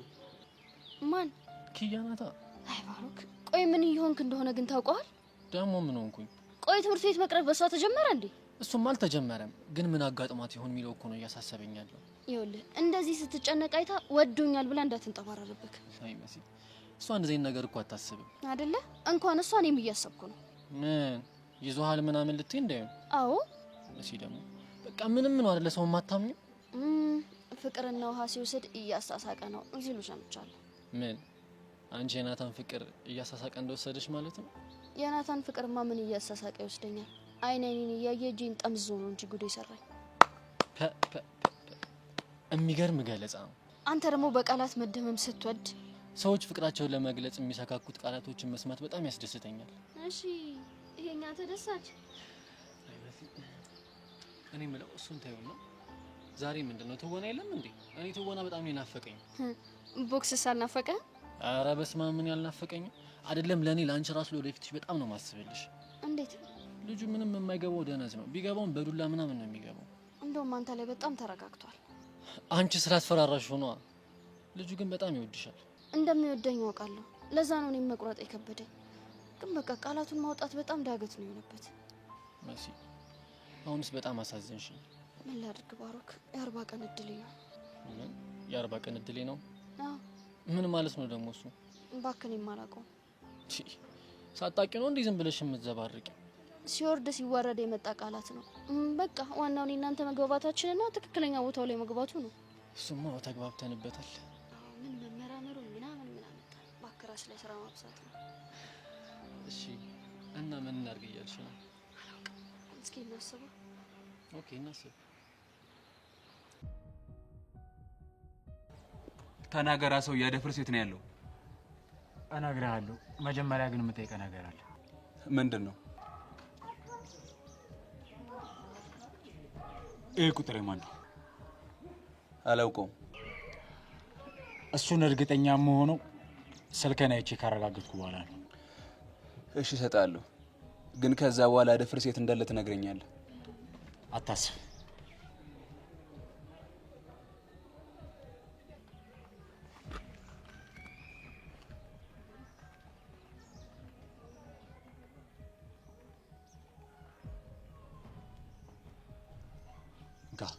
ማን? ኪያ ናታ። አይ ባሮክ፣ ቆይ ምን እየሆንክ እንደሆነ ግን ታውቀዋል? ደግሞ ምን ሆንኩኝ? ቆይ ትምህርት ቤት መቅረት በሷ ተጀመረ እንዴ? እሱም አልተጀመረም፣ ግን ምን አጋጥሟት ይሆን የሚለው እኮ ነው እያሳሰበኝ ያለው። ይኸውልህ እንደዚህ ስትጨነቅ አይታ ወዶኛል ብላ እንዳትንጠባረርብክ። አይ መሲ፣ እሷ እንደዚህ ነገር እኮ አታስብም አይደለ? እንኳን እሷ እኔም እያሰብኩ ነው። ምን ይዞሃል ምናምን ልትይ እንዳይሆን። አዎ መሲ፣ ደግሞ በቃ ምንም ነው አይደለ? ሰው ማታምኝ ፍቅርና ውሃ ሲወስድ እያሳሳቀ ነው ሲሉ ሰምቻለሁ። ምን አንቺ የናታን ፍቅር እያሳሳቀ እንደወሰደሽ ማለት ነው? የናታን ፍቅርማ ምን እያሳሳቀ ይወስደኛል? አይኔን እያየ እጄን ጠምዞ ነው እንጂ ጉዴ ሰራኝ። የሚገርም ገለጻ ነው። አንተ ደግሞ በቃላት መደመም ስትወድ ሰዎች ፍቅራቸውን ለመግለጽ የሚሰካኩት ቃላቶችን መስማት በጣም ያስደስተኛል። እሺ ይሄኛ ተደሳች። እኔ የምለው እሱን ታየው ነው። ዛሬ ምንድነው ትወና የለም እንዴ? እኔ ትወና በጣም ነው ናፈቀኝ። ቦክስ ሳልናፈቀ? ኧረ በስመ አብ ምን ያልናፈቀኝ አይደለም። ለኔ ላንቺ ራሱ ለወደፊትሽ በጣም ነው ማስብልሽ። እንዴት? ልጁ ምንም የማይገባው ደነዝ ነው። ቢገባውም በዱላ ምናምን ነው የሚገባው። እንደውም አንተ ላይ በጣም ተረጋግቷል። አንቺ ስላስፈራራሽ ሆኗ። ልጁ ግን በጣም ይወድሻል። እንደሚወደኝ አውቃለሁ። ለዛ ነው እኔም መቁረጥ የከበደኝ። ግን በቃ ቃላቱን ማውጣት በጣም ዳገት ነው የሆነበት። መሲ አሁንስ በጣም አሳዘንሽኝ። ምን ላድርግ ባሮክ፣ የ40 ቀን እድሌ ነው። ምን የ40 ቀን እድሌ ነው? አዎ። ምን ማለት ነው ደግሞ እሱ? እባክህ እኔም አላውቀውም። ሳታውቂ ነው እንዴ ዝም ብለሽ የምትዘባርቂ? ሲወርድ ሲዋረድ የመጣ ቃላት ነው። በቃ ዋናው እኔ እናንተ መግባባታችንና ትክክለኛ ቦታው ላይ መግባቱ ነው። እሱማ ተግባብተንበታል። ምን መመራመሩ ምናምን ባክራስ ላይ ስራ ማብዛት ነው። እሺ እና ምን እናድርግ እያልሽ ነው? እስኪ እናስበው። ኦኬ እናስብ። ተናገራ ሰው ያደፍርስ የት ነው ያለው? እነግርሃለሁ። መጀመሪያ ግን የምጠይቀህ ነገር አለ። ምንድን ነው? ይህ ቁጥር ማን ነው? አላውቀውም። እሱን እርግጠኛ የምሆነው ስልክህን አይቼ ካረጋገጥኩ በኋላ ነው። እሺ እሰጥሃለሁ፣ ግን ከዛ በኋላ ያደፍርስ የት እንዳለ ትነግረኛለህ። አታስብ። ጸጋ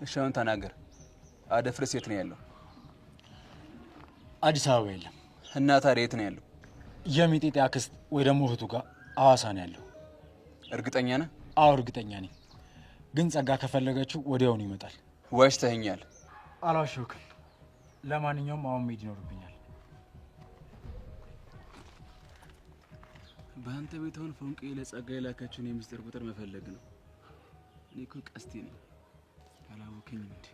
እሺ አሁን ተናገር። አደፍርስ የት ነው ያለው? አዲስ አበባ የለም። እና ታዲያ የት ነው ያለው? የሚጤጤ አክስት ወይ ደግሞ እህቱ ጋር ሐዋሳ ነው ያለው። እርግጠኛ ነህ? አዎ እርግጠኛ ነኝ። ግን ጸጋ ከፈለገችው ወዲያውኑ ይመጣል። ዋሽተኸኛል። አልዋሸሁክም። ለማንኛውም አሁን መሄድ ይኖርብኛል። በአንተ ቤት አሁን ፎንቄ ለጸጋ የላካችሁን የሚስጥር ቁጥር መፈለግ ነው። እኔ እኮ ቀስቴ ነኝ። አላወቅኝም እንዴ?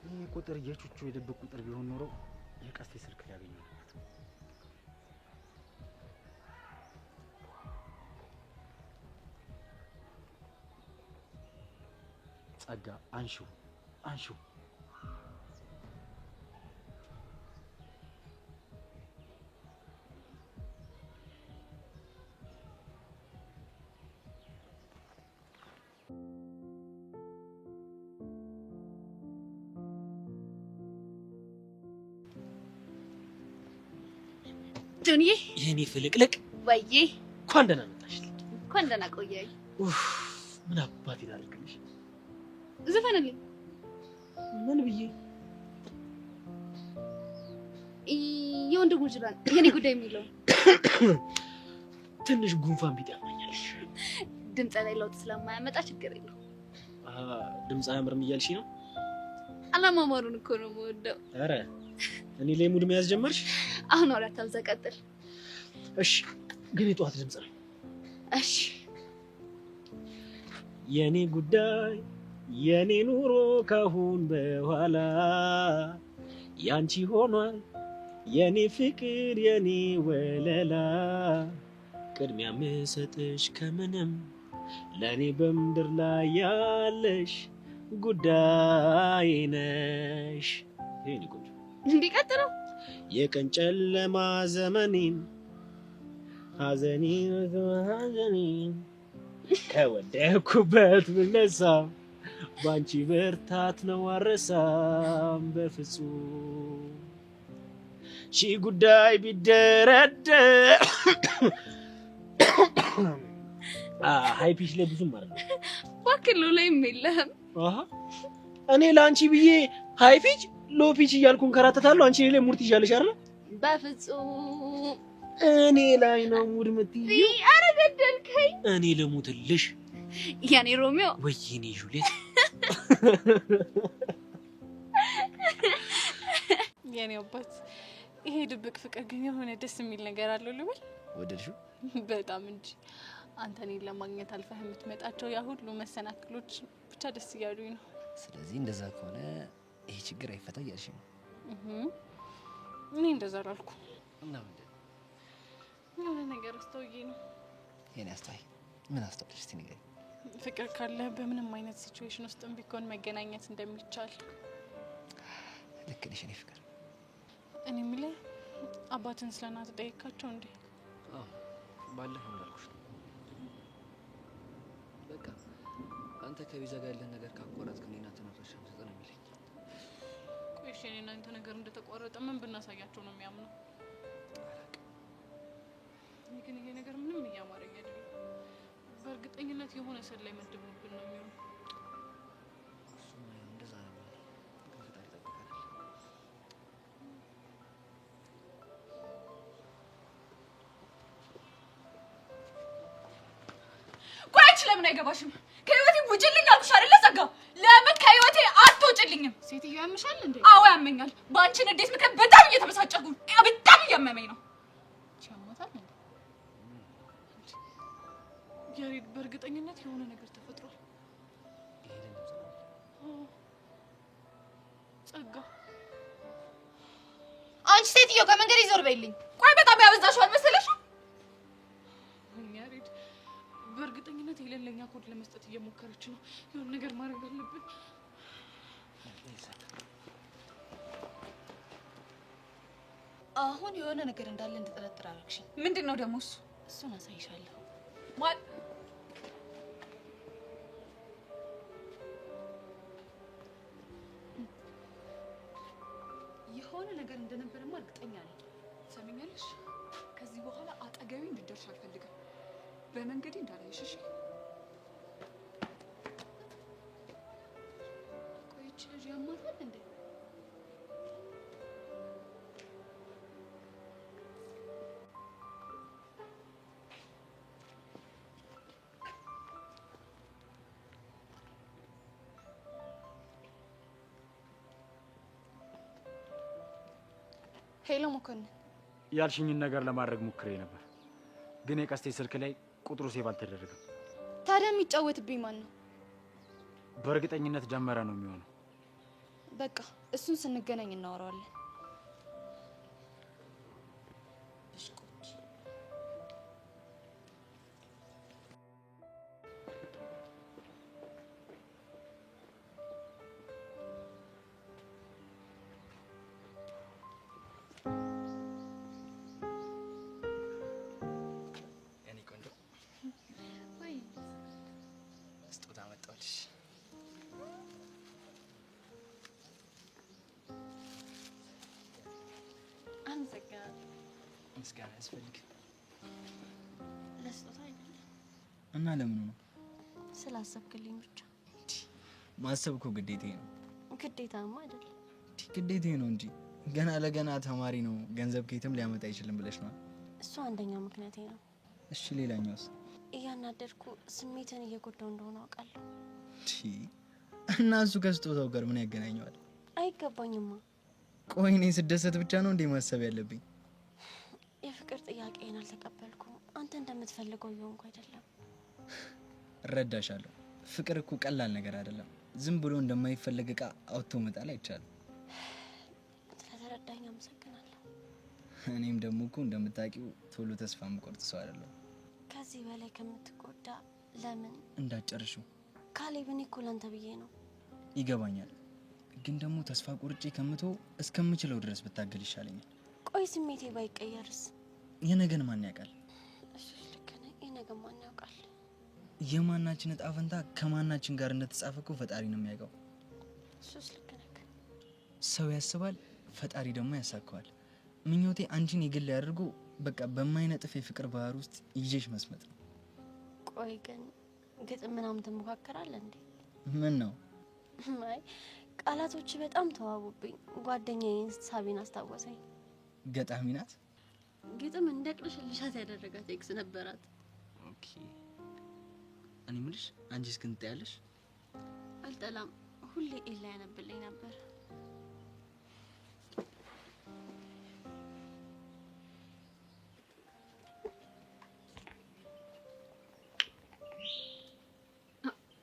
ይህ ቁጥር የቹቹ የድብቅ ቁጥር ቢሆን ኖሮ የቀስቴ ስልክ ሊያገኘው ነበር። ጸጋ አንሺው አንሺው። ጆኒ የኔ ፍልቅልቅ ወይዬ እንኳን ደህና መጣሽ። እንኳን ደህና ቆየኝ። ምን አባት ይላልክልሽ? ዘፈንልኝ። ምን ብዬ? የወንድሙ ጅራን የኔ ጉዳይ የሚለው ትንሽ ጉንፋን ቢጤ ያመኛል። ድምፅ ላይ ለውጥ ስለማያመጣ ችግር የለው። ድምፅ አያምርም እያልሽ ነው? አላማማሩን እኮ ነው የምወደው። ኧረ እኔ ላይ ሙድ መያዝ ጀመርሽ? አሁን ወሬ አታብዛ፣ ቀጥል። እሺ ግን የጠዋት ድምፅ ነው። እሺ የኔ ጉዳይ የኔ ኑሮ ካሁን በኋላ ያንቺ ሆኗል የኔ ፍቅር የኔ ወለላ ቅድሚያ ምሰጥሽ ከምንም ለኔ በምድር ላይ ያለሽ ጉዳይ ነሽ። ይሄን ቆንጆ እንዲቀጥለው የቀን ጨለማ ዘመኔን ሐዘኔን ከወደኩበት ብነሳ ባንቺ ብርታት ነው አረሳም በፍጹም ሺ ጉዳይ ቢደረደር ሃይ ፒች ላይ ብዙም አይደለም ባክሎ ላይም የለህም። እኔ ለአንቺ ብዬ ሃይ ፒች ሎ ፒች እያልኩ እንከራተታለሁ። አንቺ ላይ ሙድ ትይዣለሽ አይደል? በፍጹም እኔ ላይ ነው ሙድ የምትይው። ኧረ ገደልከኝ። እኔ ልሙትልሽ ያኔ ሮሚዮ ወይ የኔ ጁሊየት። የኔ አባት ይሄ ድብቅ ፍቅር ግን የሆነ ደስ የሚል ነገር አለው ልበል። ወደድሽው? በጣም እንጂ አንተ እኔን ለማግኘት አልፈህ የምትመጣቸው ያ ሁሉ መሰናክሎች ብቻ ደስ እያሉኝ ነው። ስለዚህ እንደዛ ከሆነ ይሄ ችግር አይፈታ እያልሽ ነው? እኔ እንደዛ አላልኩም። እና ምንድን የሆነ ነገር አስተውዬ ነው። የኔ አስተዋይ ምን አስተውለሽ እስቲ ንገሪኝ። ፍቅር ካለ በምንም አይነት ሲቹዌሽን ውስጥም ቢሆን መገናኘት እንደሚቻል። ልክ ነሽ የኔ ፍቅር። እኔ የምልህ አባትን ስለናት ጠይቃቸው እንዴ? አዎ ባለፈው እንዳልኩሽ ነው። በቃ አንተ ከቤዛ ጋር ያለን ነገር ካቋረጥክ እኔና ተናፍረሽ ሰጠን የሚለኝ። ቆይ እሺ እኔና አንተ ነገር እንደተቋረጠ ምን ብናሳያቸው ነው የሚያምነው? እኔ ግን ይሄ ነገር ምንም እያማረኝ አይደለም። በእርግጠኝነት የሆነ ሰላይ መደብነብን ነው የሚሆነው። እሱማ እንደዛ ነው የሚሆነው። ግን ፈጣሪ ይጠብቃል። ቆይ አንቺ ለምን አይገባሽም? ከህይወቴ ውጭልኝ አልኩሽ አይደለ ጸጋ? ለምን ከህይወቴ አትወጭልኝም? ሴትዮ ያምሻል እንዴ? አዎ ያመኛል። በአንቺ ንዴት ምክንያት በጣም እየተበሳጨኩ በጣም እያመመኝ ነው። ቻሞታል እንዴ? ያሬድ በእርግጠኝነት የሆነ ነገር ተፈጥሯል። ጸጋ አንቺ ሴትዮ ከመንገድ ይዞር በይልኝ። ቆይ በጣም ያበዛሽው አልመሰለሽም? ያሬድ በእርግጠኝነት የሌለኛ ኮድ ለመስጠት እየሞከረች ነው። የሆነ ነገር ማድረግ አለብን። አሁን የሆነ ነገር እንዳለ እንድጠረጥር አደረግሽኝ። ምንድን ነው ደግሞ እሱ? እሱን አሳይሻለሁ። ነገር እንደነበረማ እርግጠኛ ነኝ። ሰሚኛለሽ? ከዚህ በኋላ አጠገቤ እንድትደርሽ አልፈልግም። በመንገዴ እንዳላይሽ እሺ? ቆይቼ ልጅ ያማታል እንዴ? ሄሎ መኮንን፣ ያልሽኝን ነገር ለማድረግ ሞክሬ ነበር፣ ግን የቀስቴ ስልክ ላይ ቁጥሩ ሴቭ አልተደረገም። ታዲያ የሚጫወትብኝ ማን ነው? በእርግጠኝነት ደመረ ነው የሚሆነው። በቃ እሱን ስንገናኝ እናወራዋለን። ምስጋና ያስፈልግ ለስጦታ አይደለም። እና ለምን ነው? ስላሰብክልኝ ብቻ። ማሰብ እኮ ግዴታዬ ነው። ግዴታማ አይደለም። ግዴታዬ ነው እንጂ ገና ለገና ተማሪ ነው ገንዘብ ከየትም ሊያመጣ አይችልም ብለሽ ነው? እሱ አንደኛው ምክንያቴ ነው። እሺ ሌላኛውስ? እያናደድኩ ስሜትን እየጎዳው እንደሆነ አውቃለሁ። እና እሱ ከስጦታው ጋር ምን ያገናኘዋል? አይገባኝማ። ቆይ እኔ ስደሰት ብቻ ነው እንዴ ማሰብ ያለብኝ? የፍቅር ጥያቄን አልተቀበልኩም። አንተ እንደምትፈልገው እየሆንኩ አይደለም። እረዳሻለሁ። ፍቅር እኮ ቀላል ነገር አይደለም። ዝም ብሎ እንደማይፈልግ እቃ አውጥቶ መጣል አይቻልም። ስለተረዳኝ አመሰግናለሁ። እኔም ደግሞ እኮ እንደምታውቂው ቶሎ ተስፋ የምቆርጥ ሰው አይደለሁም። ከዚህ በላይ ከምትጎዳ ለምን እንዳጨርሽው? ካሌብ፣ እኔ እኮ ላንተ ብዬ ነው። ይገባኛል፣ ግን ደግሞ ተስፋ ቆርጬ ከምተው እስከምችለው ድረስ ብታገል ይሻለኛል። ቆይ ስሜቴ ባይቀየርስ? የነገን ማን ያውቃል? እሺ ልክ ነህ። የነገን ማን ያውቃል? የማናችን እጣ ፈንታ ከማናችን ጋር እንደተጻፈ እኮ ፈጣሪ ነው የሚያውቀው። እሱስ ልክ ነህ። ሰው ያስባል፣ ፈጣሪ ደግሞ ያሳካዋል። ምኞቴ አንቺን የግል ያድርጎ በቃ በማይነጥፍ የፍቅር ባህር ውስጥ ይዤሽ መስመጥ ነው። ቆይ ግን ግጥም ምናምን ትሞካከራለህ እንዴ? ምን ነው? አይ ቃላቶች በጣም ተዋቡብኝ። ጓደኛዬን ሳቢን አስታወሰኝ። ገጣሚ ናት። ግጥም እንደቅልሽልሻት ያደረጋት ኤክስ ነበራት። ኦኬ። እኔ ምልሽ አንቺስ ግን ትያለሽ? አልጠላም። ሁሌ ኤላ ያነብልኝ ነበር።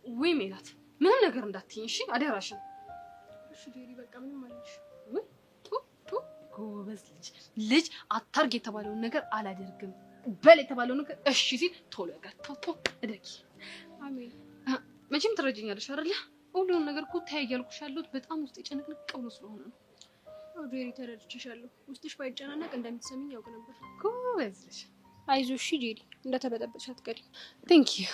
ወይ ሜላት፣ ምንም ነገር እንዳትይኝ እሺ? አደራሽን። እሺ ጄሪ፣ በቃ ምንም አልልሽ። ጎበዝ ልጅ አታርግ የተባለውን ነገር አላደርግም በል የተባለውን ነገር እሺ ሲል ቶሎ ያጋታው እደቂ። አሜን። መቼም ትረጂኛለሽ አይደለ? ሁሉንም ነገር እኮ ታይ እያልኩሽ ያለሁት በጣም ውስጥ ጭንቅንቅ ብሎ ስለሆነ ነው። አዎ ጄሪ፣ ተረድቼሻለሁ። ውስጥሽ ባይጨናነቅ እንደምትሰሚኝ ያውቅ ነበር። ጎበዝ ልጅ። አይዞሽ ጄሪ፣ እንደተበጠበጥሽ አትቀሪም። ቴንክ ዩ።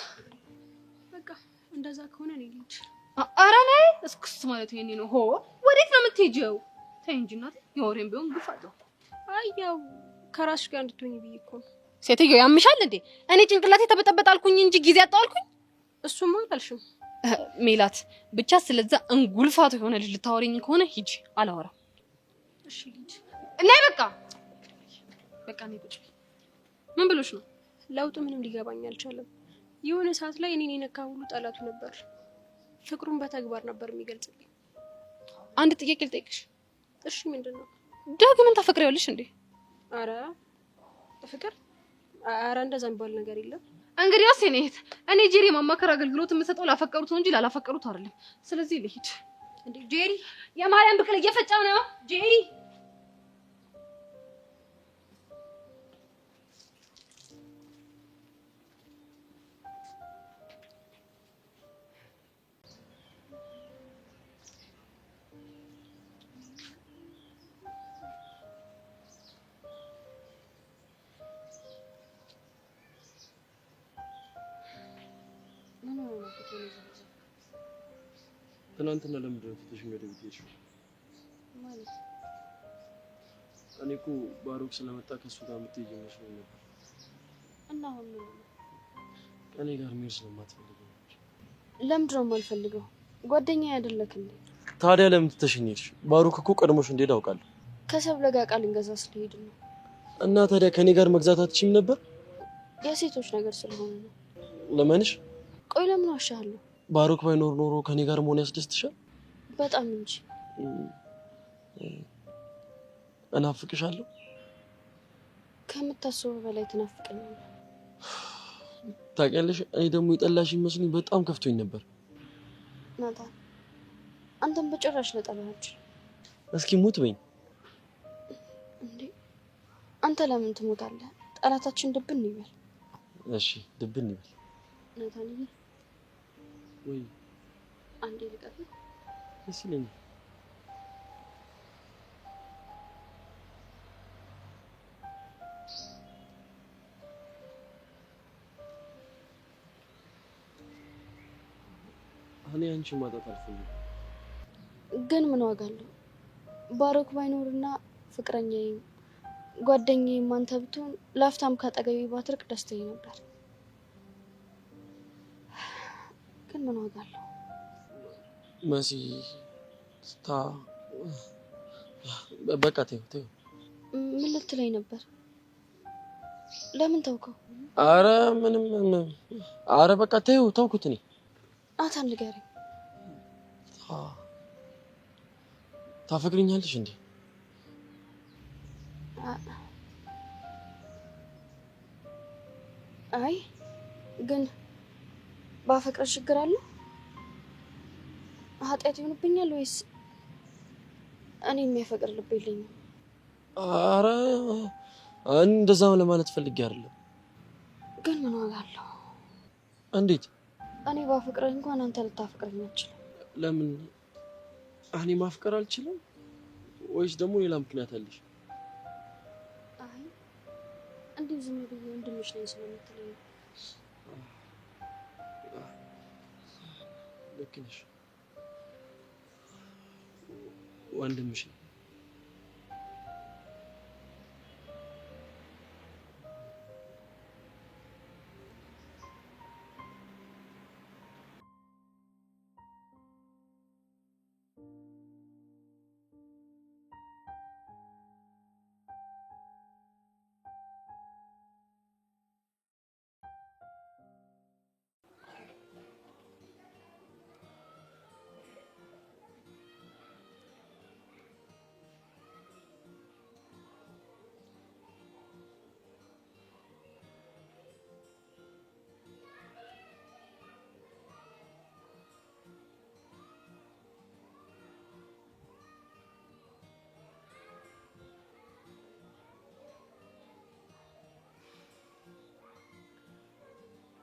በቃ እንደዛ ከሆነ እኔ ልጅ ኧረ ነይ። እስክስ ማለት ይሄኔ ነው። ሆ ወዴት ነው የምትሄጂው? ተይ እንጂ እናቴ፣ የወሬም ቢሆን ግፍ አለው። አይ ያው ከራስሽ ጋር እንድትሆኚ ብዬ እኮ ነው። ሴትዮ ያምሻል እንዴ? እኔ ጭንቅላቴ ተበጠበጥ አልኩኝ እንጂ ጊዜ አጣው አልኩኝ? እሱማ አልሽም ሜላት። ብቻ ስለዛ እንጉልፋቱ የሆነ ልጅ ልታወሪኝ ከሆነ ሂጂ፣ አላወራም። እሺ ልጅ ነይ። በቃ ነይ ቁጭ። ምን ብሎሽ ነው? ለውጡ ምንም ሊገባኝ አልቻለም። የሆነ ሰዓት ላይ እኔን የነካ ሁሉ ጠላቱ ነበር። ፍቅሩን በተግባር ነበር የሚገልጽልኝ። አንድ ጥያቄ ልጠይቅሽ። እሺ ምንድን ነው? ዳግምን ታፈቅሪያለሽ እንዴ? አረ ፍቅር፣ አረ እንደዛ የሚባል ነገር የለም። እንግዲህ አስኔት እኔ ጄሪ ማማከር አገልግሎት የምሰጠው ላፈቀሩት ነው እንጂ ላላፈቀሩት አይደለም። ስለዚህ ልሂድ። እንዴ ጄሪ፣ የማርያም ብቅል እየፈጫው ነው ጄሪ። ትናንትና ለምንድን ነው ትተሽኝ ወደ ቤት ሄድሽው? ማለት እኔ እኮ ባሮክ ስለመጣ ከሱ ጋር የምትሄጂ መስሎኝ ነበር። እና አሁን ምን ነው? ከኔ ጋር መሄድ ስለማትፈልግ ነው። ለምንድን ነው የማልፈልገው? ጓደኛዬ አይደለክ እንዴ? ታዲያ ለምን ትተሽኝሽ? ባሮክ እኮ ቀድሞሽ እንደሄደ አውቃለሁ። ከሰብለ ጋር ቃል እንገዛ ስለሄድ ነው። እና ታዲያ ከኔ ጋር መግዛት አትችይም ነበር? የሴቶች ነገር ስለሆነ ነው። ለማንሽ? ቆይ ለምን ዋሻለሁ? ባሮክ ባይኖር ኖሮ ከኔ ጋር መሆን ያስደስትሻል? በጣም እንጂ። እናፍቅሻለሁ። ከምታስበው በላይ ትናፍቀኛለህ። ታውቂያለሽ፣ እኔ ደግሞ የጠላሽኝ መስሎኝ በጣም ከፍቶኝ ነበር። ናታን፣ አንተም በጭራሽ ልጠላህ አልችልም። እስኪ ሙት በይኝ። እንዴ አንተ ለምን ትሞታለህ? ጠላታችን ድብን ይበል። እሺ ድብን ይበል። ናታንዬ፣ ወይ አንዴ ልቀጥል። ደስ ይለኛል። እኔ አንቺን ማጣት አልፈልግም። ግን ምን ዋጋ አለው? ባሮክ ባይኖርና ፍቅረኛዬም ጓደኛዬም አንተ ብትሆን ላፍታም ካጠገቤ ባትርቅ ደስታዬ ነበር። ግን ምን ዋጋ አለው? መሲ በቃ ተይው። ምን ልትለኝ ነበር? ለምን ተውከው? አረ ምንም። አረ በቃ ተውኩት። እኔ ናታን ንገረኝ። ታፈቅሪኛለሽ እንዴ? አይ ግን ባፈቅር ችግር አለ? ኃጢአት ይሆንብኛል ወይስ እኔ የሚያፈቅር ልብ የለኝም? አረ እንደዛ ለማለት ፈልጌ አይደለም። ግን ምን ዋጋ አለው? እንዴት? እኔ ባፈቅርህ እንኳን አንተ ልታፈቅረኝ አትችልም። ለምን? እኔ ማፍቀር አልችልም ወይስ ደግሞ ሌላ ምክንያት አለሽ? አይ እንዲሁ ዝም ብዬ ወንድምሽ ነኝ ስለምትለኝ። ልክ ነሽ፣ ወንድምሽ ነኝ።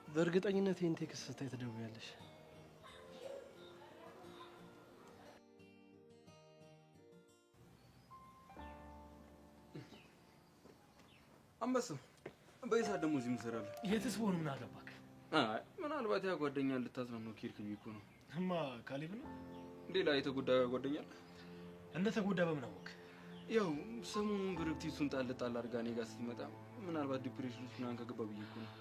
በእርግጠኝነት ይህን ቴክስት ስታይ ትደውያለሽ። አንበሳው በይሳ ደግሞ እዚህ ምሰራለህ? የትስ ሆነ? ምን አገባክ? አይ ምናልባት ያ ጓደኛ ልታዝናናው ከሄድክ ብዬ እኮ ነው። እማ ካሌብ ነው? ሌላ የተጎዳ ጓደኛ አለ? እንደተጎዳ በምን አወቅ? ያው ሰሞኑን ብርክቲቱን ጣል አድርጋ እኔ ጋር ስትመጣ ምናልባት ዲፕሬሽን ውስጥ ምናምን ከገባ ብዬ እኮ ነው።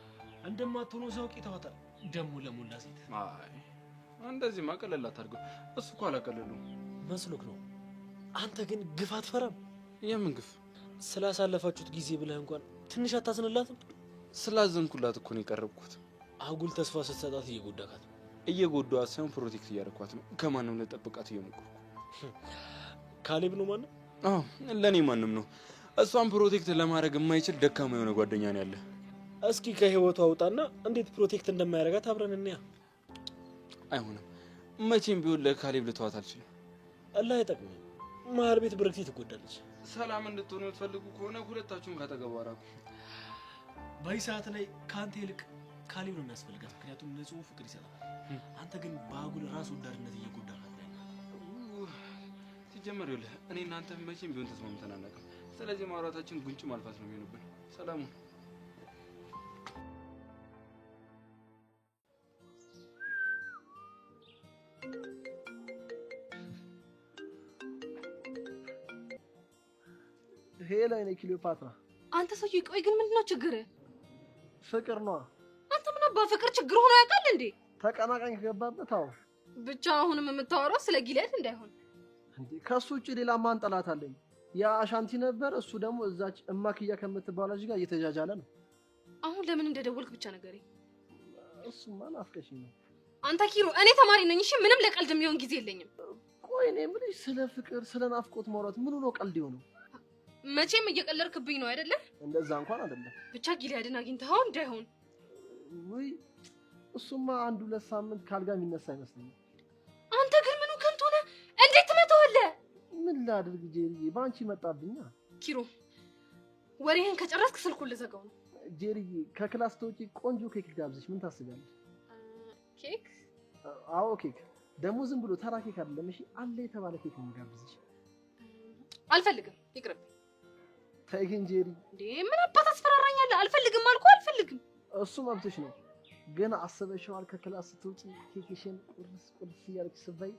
እንደማትሆነው ሰውቅ ይተዋታል ደግሞ ለሞላ ሴት። አይ እንደዚህ ማቀለል አታድርገው። እሱ እኮ አላቀለሉም መስሎክ ነው። አንተ ግን ግፍ አትፈራም? የምን ግፍ? ስላሳለፋችሁት ጊዜ ብለህ እንኳን ትንሽ አታዝንላትም? ስላዘንኩላት እኮ ነው የቀረብኩት። አጉል ተስፋ ስትሰጣት እየጎዳካት። እየጎዳኋት ሳይሆን ፕሮቴክት እያደረኳት ነው። ከማንም ልጠብቃት እየሞከርኩ። ካሌብ ነው ማንም? አዎ ለኔ ማንም ነው። እሷን ፕሮቴክት ለማድረግ የማይችል ደካማ የሆነ ጓደኛ ነው ያለ። እስኪ ከህይወቱ አውጣና እንዴት ፕሮቴክት እንደማያደርጋት አብረን እንያ። አይሆንም። መቼም ቢሆን ለካሌብ ልተዋት አልችልም። አላህ አይጠቅምም። መሀል ቤት ብርክቲ ትጎዳለች። ሰላም እንድትሆኑ የምትፈልጉ ከሆነ ሁለታችሁም ካጠገቧ ራቁ። በዚህ ሰዓት ላይ ከአንተ ይልቅ ካሌብ ነው የሚያስፈልጋት። ምክንያቱም ንጹህ ፍቅር ይሰጣል። አንተ ግን በአጉል ራስ ወዳድነት እየጎዳካት ነው። ሲጀመር ይኸውልህ እኔ እናንተ መቼም ቢሆን ተስማምተን አናውቅም። ስለዚህ ማውራታችን ጉንጭ ማልፋት ነው የሚሆንብን። ሰላሙን ሄሎ እኔ ክሊዮፓትራ። አንተ ሰውዬ ቆይ ግን ምንድነው ችግር? ፍቅር ነው። አንተ ምን አባ ፍቅር ችግር ሆኖ ያውቃል እንዴ? ተቀናቃኝ ከገባበት አዎ። ብቻ አሁንም የምታወራው ስለ ጊልያድ እንዳይሆን እንዴ። ከሱ ውጪ ሌላ ማን ጠላት አለኝ? ያ አሻንቲ ነበር። እሱ ደግሞ እዛች እማክያ ከምትባለው ልጅ ጋር እየተጃጃለ ነው። አሁን ለምን እንደደወልክ ብቻ ነገረኝ። እሱማ ናፍቀሽኝ ነው። አንተ ኪሮ እኔ ተማሪ ነኝ እሺ፣ ምንም ለቀልድ የሚሆን ጊዜ የለኝም። ቆይ እኔ የምልሽ ስለ ፍቅር ስለ ናፍቆት ማውራት ምን ነው ቀልድ ይሆነው? መቼም እየቀለድክብኝ ነው አይደለ? እንደዛ እንኳን አይደለም። ብቻ ጊልያድን አግኝተኸው እንዳይሆን። ወይ እሱማ 1-2 ሳምንት ካልጋ የሚነሳ አይመስለኝም። አንተ ግን ምኑ ከንቱ ነህ? እንዴት ትመታዋለህ? ምን ላድርግ ጄሪዬ፣ ባንቺ መጣብኛ። ኪሮ ወሬህን ከጨረስክ ስልኩን ልዘጋው ነው። ጄሪዬ ከክላስ ተውጪ ቆንጆ ኬክ ጋብዝሽ ምን ታስቢያለሽ? ኬክ? አዎ ኬክ። ደግሞ ዝም ብሎ ተራ ኬክ አይደለም እሺ፣ አለ የተባለ ኬክ ነው ጋብዝሽ። አልፈልግም፣ ይቅርብ። ተይ ግን ጄሪ። እንዴ ምን አባት አስፈራራኛለህ? አልፈልግም አልኩ አልፈልግም። እሱ መብትሽ ነው። ግን አስበሽዋል? ከክላስ ስትወጪ ኬክሽን ቁርስ እያልሽ ስትበይ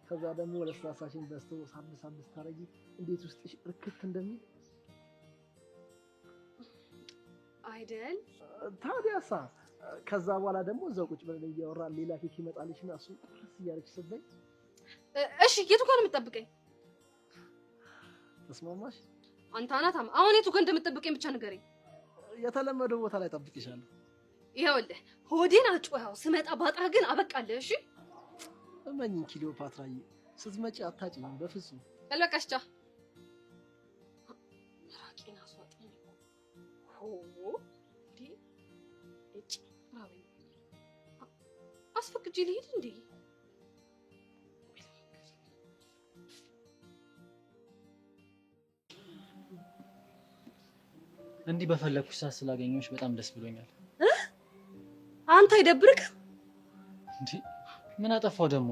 ከዛ ደግሞ ለስላሳሽን በስቶ ሳብስ ታረጊ እንዴት ውስጥሽ እርክት እንደሚል አይደል? ታዲያሳ ከዛ በኋላ ደግሞ እዛው ቁጭ ብለን እያወራን ሌላ ኬክ ይመጣልሽና እሱ ቁርስ እያልሽ ስትበይ እሺ የቱ ጋር ነው የምትጠብቀኝ? ተስማማሽ? አንተ አናታም አሁን የቱ ጋር እንደምትጠብቀኝ ብቻ ንገረኝ። የተለመደው ቦታ ላይ ጠብቅሻለሁ። ይኸውልህ ሆዴን አጭዋው ስመጣ ባጥራ ግን አበቃለህ። እሺ እመኚኝ ክሊዮፓትራዬ፣ ስትመጪ አታጭኝም በፍጹም። አለቀሽቻ ራቂና አስዋጥኝ። ዲ እጭ ራበኝ። አስፈቅጂ ልሂድ እንዴ? እንዲህ በፈለኩሽ ሰዓት ስላገኘሁሽ በጣም ደስ ብሎኛል። አንተ አይደብርክ እንዴ? ምን አጠፋው ደግሞ?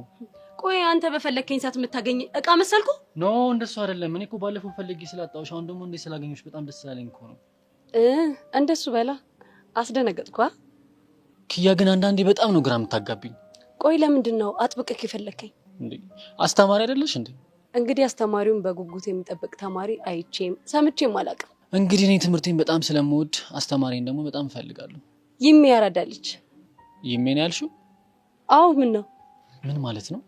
ቆይ አንተ በፈለከኝ ሰዓት የምታገኝ እቃ መሰልኩ? ኖ እንደሱ አይደለም። እኔ እኮ ባለፈው ፈልጌ ስላጣሁሽ አሁን ደግሞ እንዴ ስላገኘሁሽ በጣም ደስ ስላለኝ እኮ ነው። እንደሱ በላ አስደነገጥኳ። ኪያ ግን አንዳንዴ በጣም ነው ግራ የምታጋቢኝ። ቆይ ለምንድን ነው አጥብቀህ የፈለከኝ? እንዴ አስተማሪ አይደለሽ እንዴ? እንግዲህ አስተማሪውን በጉጉት የሚጠብቅ ተማሪ አይቼም ሰምቼም አላውቅም። እንግዲህ እኔ ትምህርቴን በጣም ስለምወድ አስተማሪን ደግሞ በጣም እፈልጋለሁ። ይሜ ያራዳልች። ይሜን ያልሽው? አዎ ምን ነው? ምን ማለት ነው?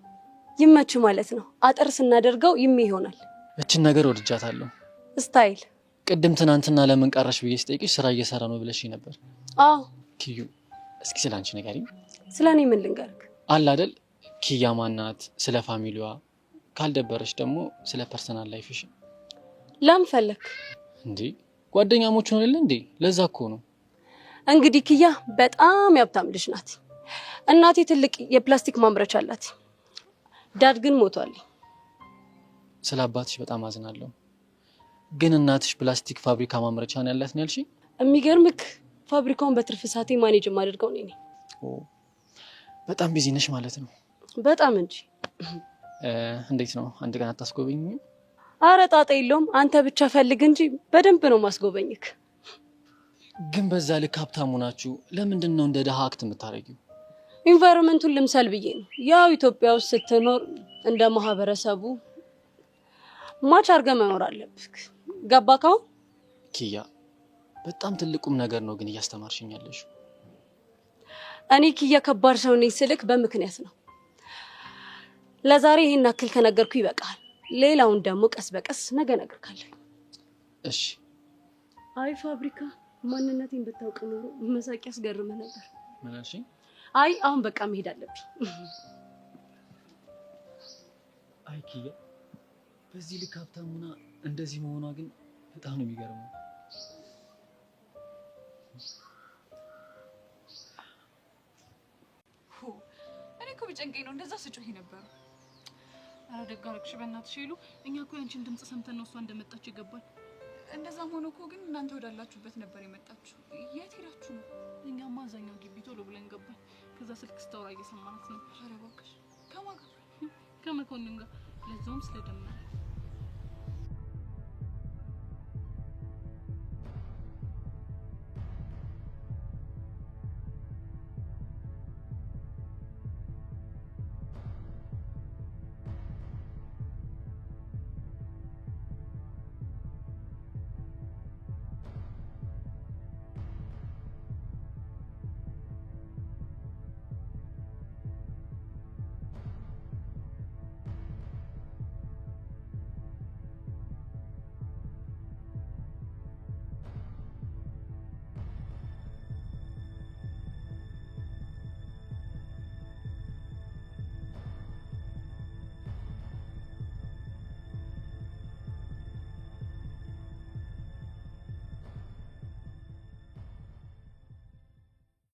ይመች ማለት ነው። አጥር ስናደርገው ይሜ ይሆናል። እችን ነገር ወድጃታለሁ። ስታይል። ቅድም ትናንትና ለምን ቀረሽ ብዬ ስጠይቅሽ ስራ እየሰራ ነው ብለሽ ነበር። አዎ ኪዩ፣ እስኪ ስላንቺ ንገሪኝ። ስለኔ ምን ልንገርክ? አለ አይደል ኪያ ማናት፣ ስለ ፋሚሊዋ፣ ካልደበረሽ ደግሞ ስለ ፐርሰናል ላይፍሽ። ለምን ፈለክ? እንዴ ጓደኛሞች ነው አይደል እንዴ? ለዛ እኮ ነው። እንግዲህ ኪያ በጣም ያብታም ልጅ ናት። እናቴ ትልቅ የፕላስቲክ ማምረቻ አላት። ዳድ ግን ሞቷል። ስለ አባትሽ በጣም አዝናለሁ። ግን እናትሽ ፕላስቲክ ፋብሪካ ማምረቻ ነው ያላት ነው ያልሽኝ? የሚገርምክ ፋብሪካውን በትርፍ ሰዓቴ ማኔጅ ማድርገው ነኝ። በጣም ቢዚ ነሽ ማለት ነው። በጣም እንጂ። እንዴት ነው አንድ ቀን አታስጎበኝ? አረ ጣጣ የለውም። አንተ ብቻ ፈልግ እንጂ በደንብ ነው ማስጎበኝክ። ግን በዛ ልክ ሀብታሙ ናችሁ። ለምንድን ነው እንደ ደሃ አክት የምታረጊው? ኢንቫይሮንመንቱን ልምሰል ብዬ ነው። ያው ኢትዮጵያ ውስጥ ስትኖር እንደ ማህበረሰቡ ማች አድርገህ መኖር አለብክ። ገባካው? ኪያ በጣም ትልቁም ነገር ነው ግን እያስተማርሽኝ ያለሽ። እኔ ኪያ ከባድ ሰው ነኝ ስልክ በምክንያት ነው። ለዛሬ ይሄን አክል ከነገርኩ ይበቃል። ሌላውን ደግሞ ቀስ በቀስ ነገ እነግርካለሁ። እሺ። አይ ፋብሪካ ማንነቴን ብታውቅ ኖሮ መሳቂያ ያስገርምህ ነበር። ምን አልሽኝ? አይ አሁን በቃ መሄድ አለብኝ። አይ ኪያ በዚህ ልክ ሀብታሙና እንደዚህ መሆኗ ግን በጣም ነው የሚገርመው። እኔ እኮ ቢጨንቀኝ ነው እንደዛ ስጮህ ነበር። አረ ደግ አደረግሽ በእናትሽ ሄሉ። እኛ እኮ ያንቺን ድምጽ ሰምተን ነው እሷ እንደመጣች ይገባል። እንደዛም ሆኖ እኮ ግን እናንተ ወዳላችሁበት ነበር የመጣችሁ። የት ሄዳችሁ ነው? እኛማ አዛኛው ግቢ ቶሎ ብለን ገባን። ከዛ ስልክ ስታወራ እየሰማናት ነው። አረ እባክሽ ከማን ጋር? ከመኮንን ጋር። ለዛውም ስለደመረ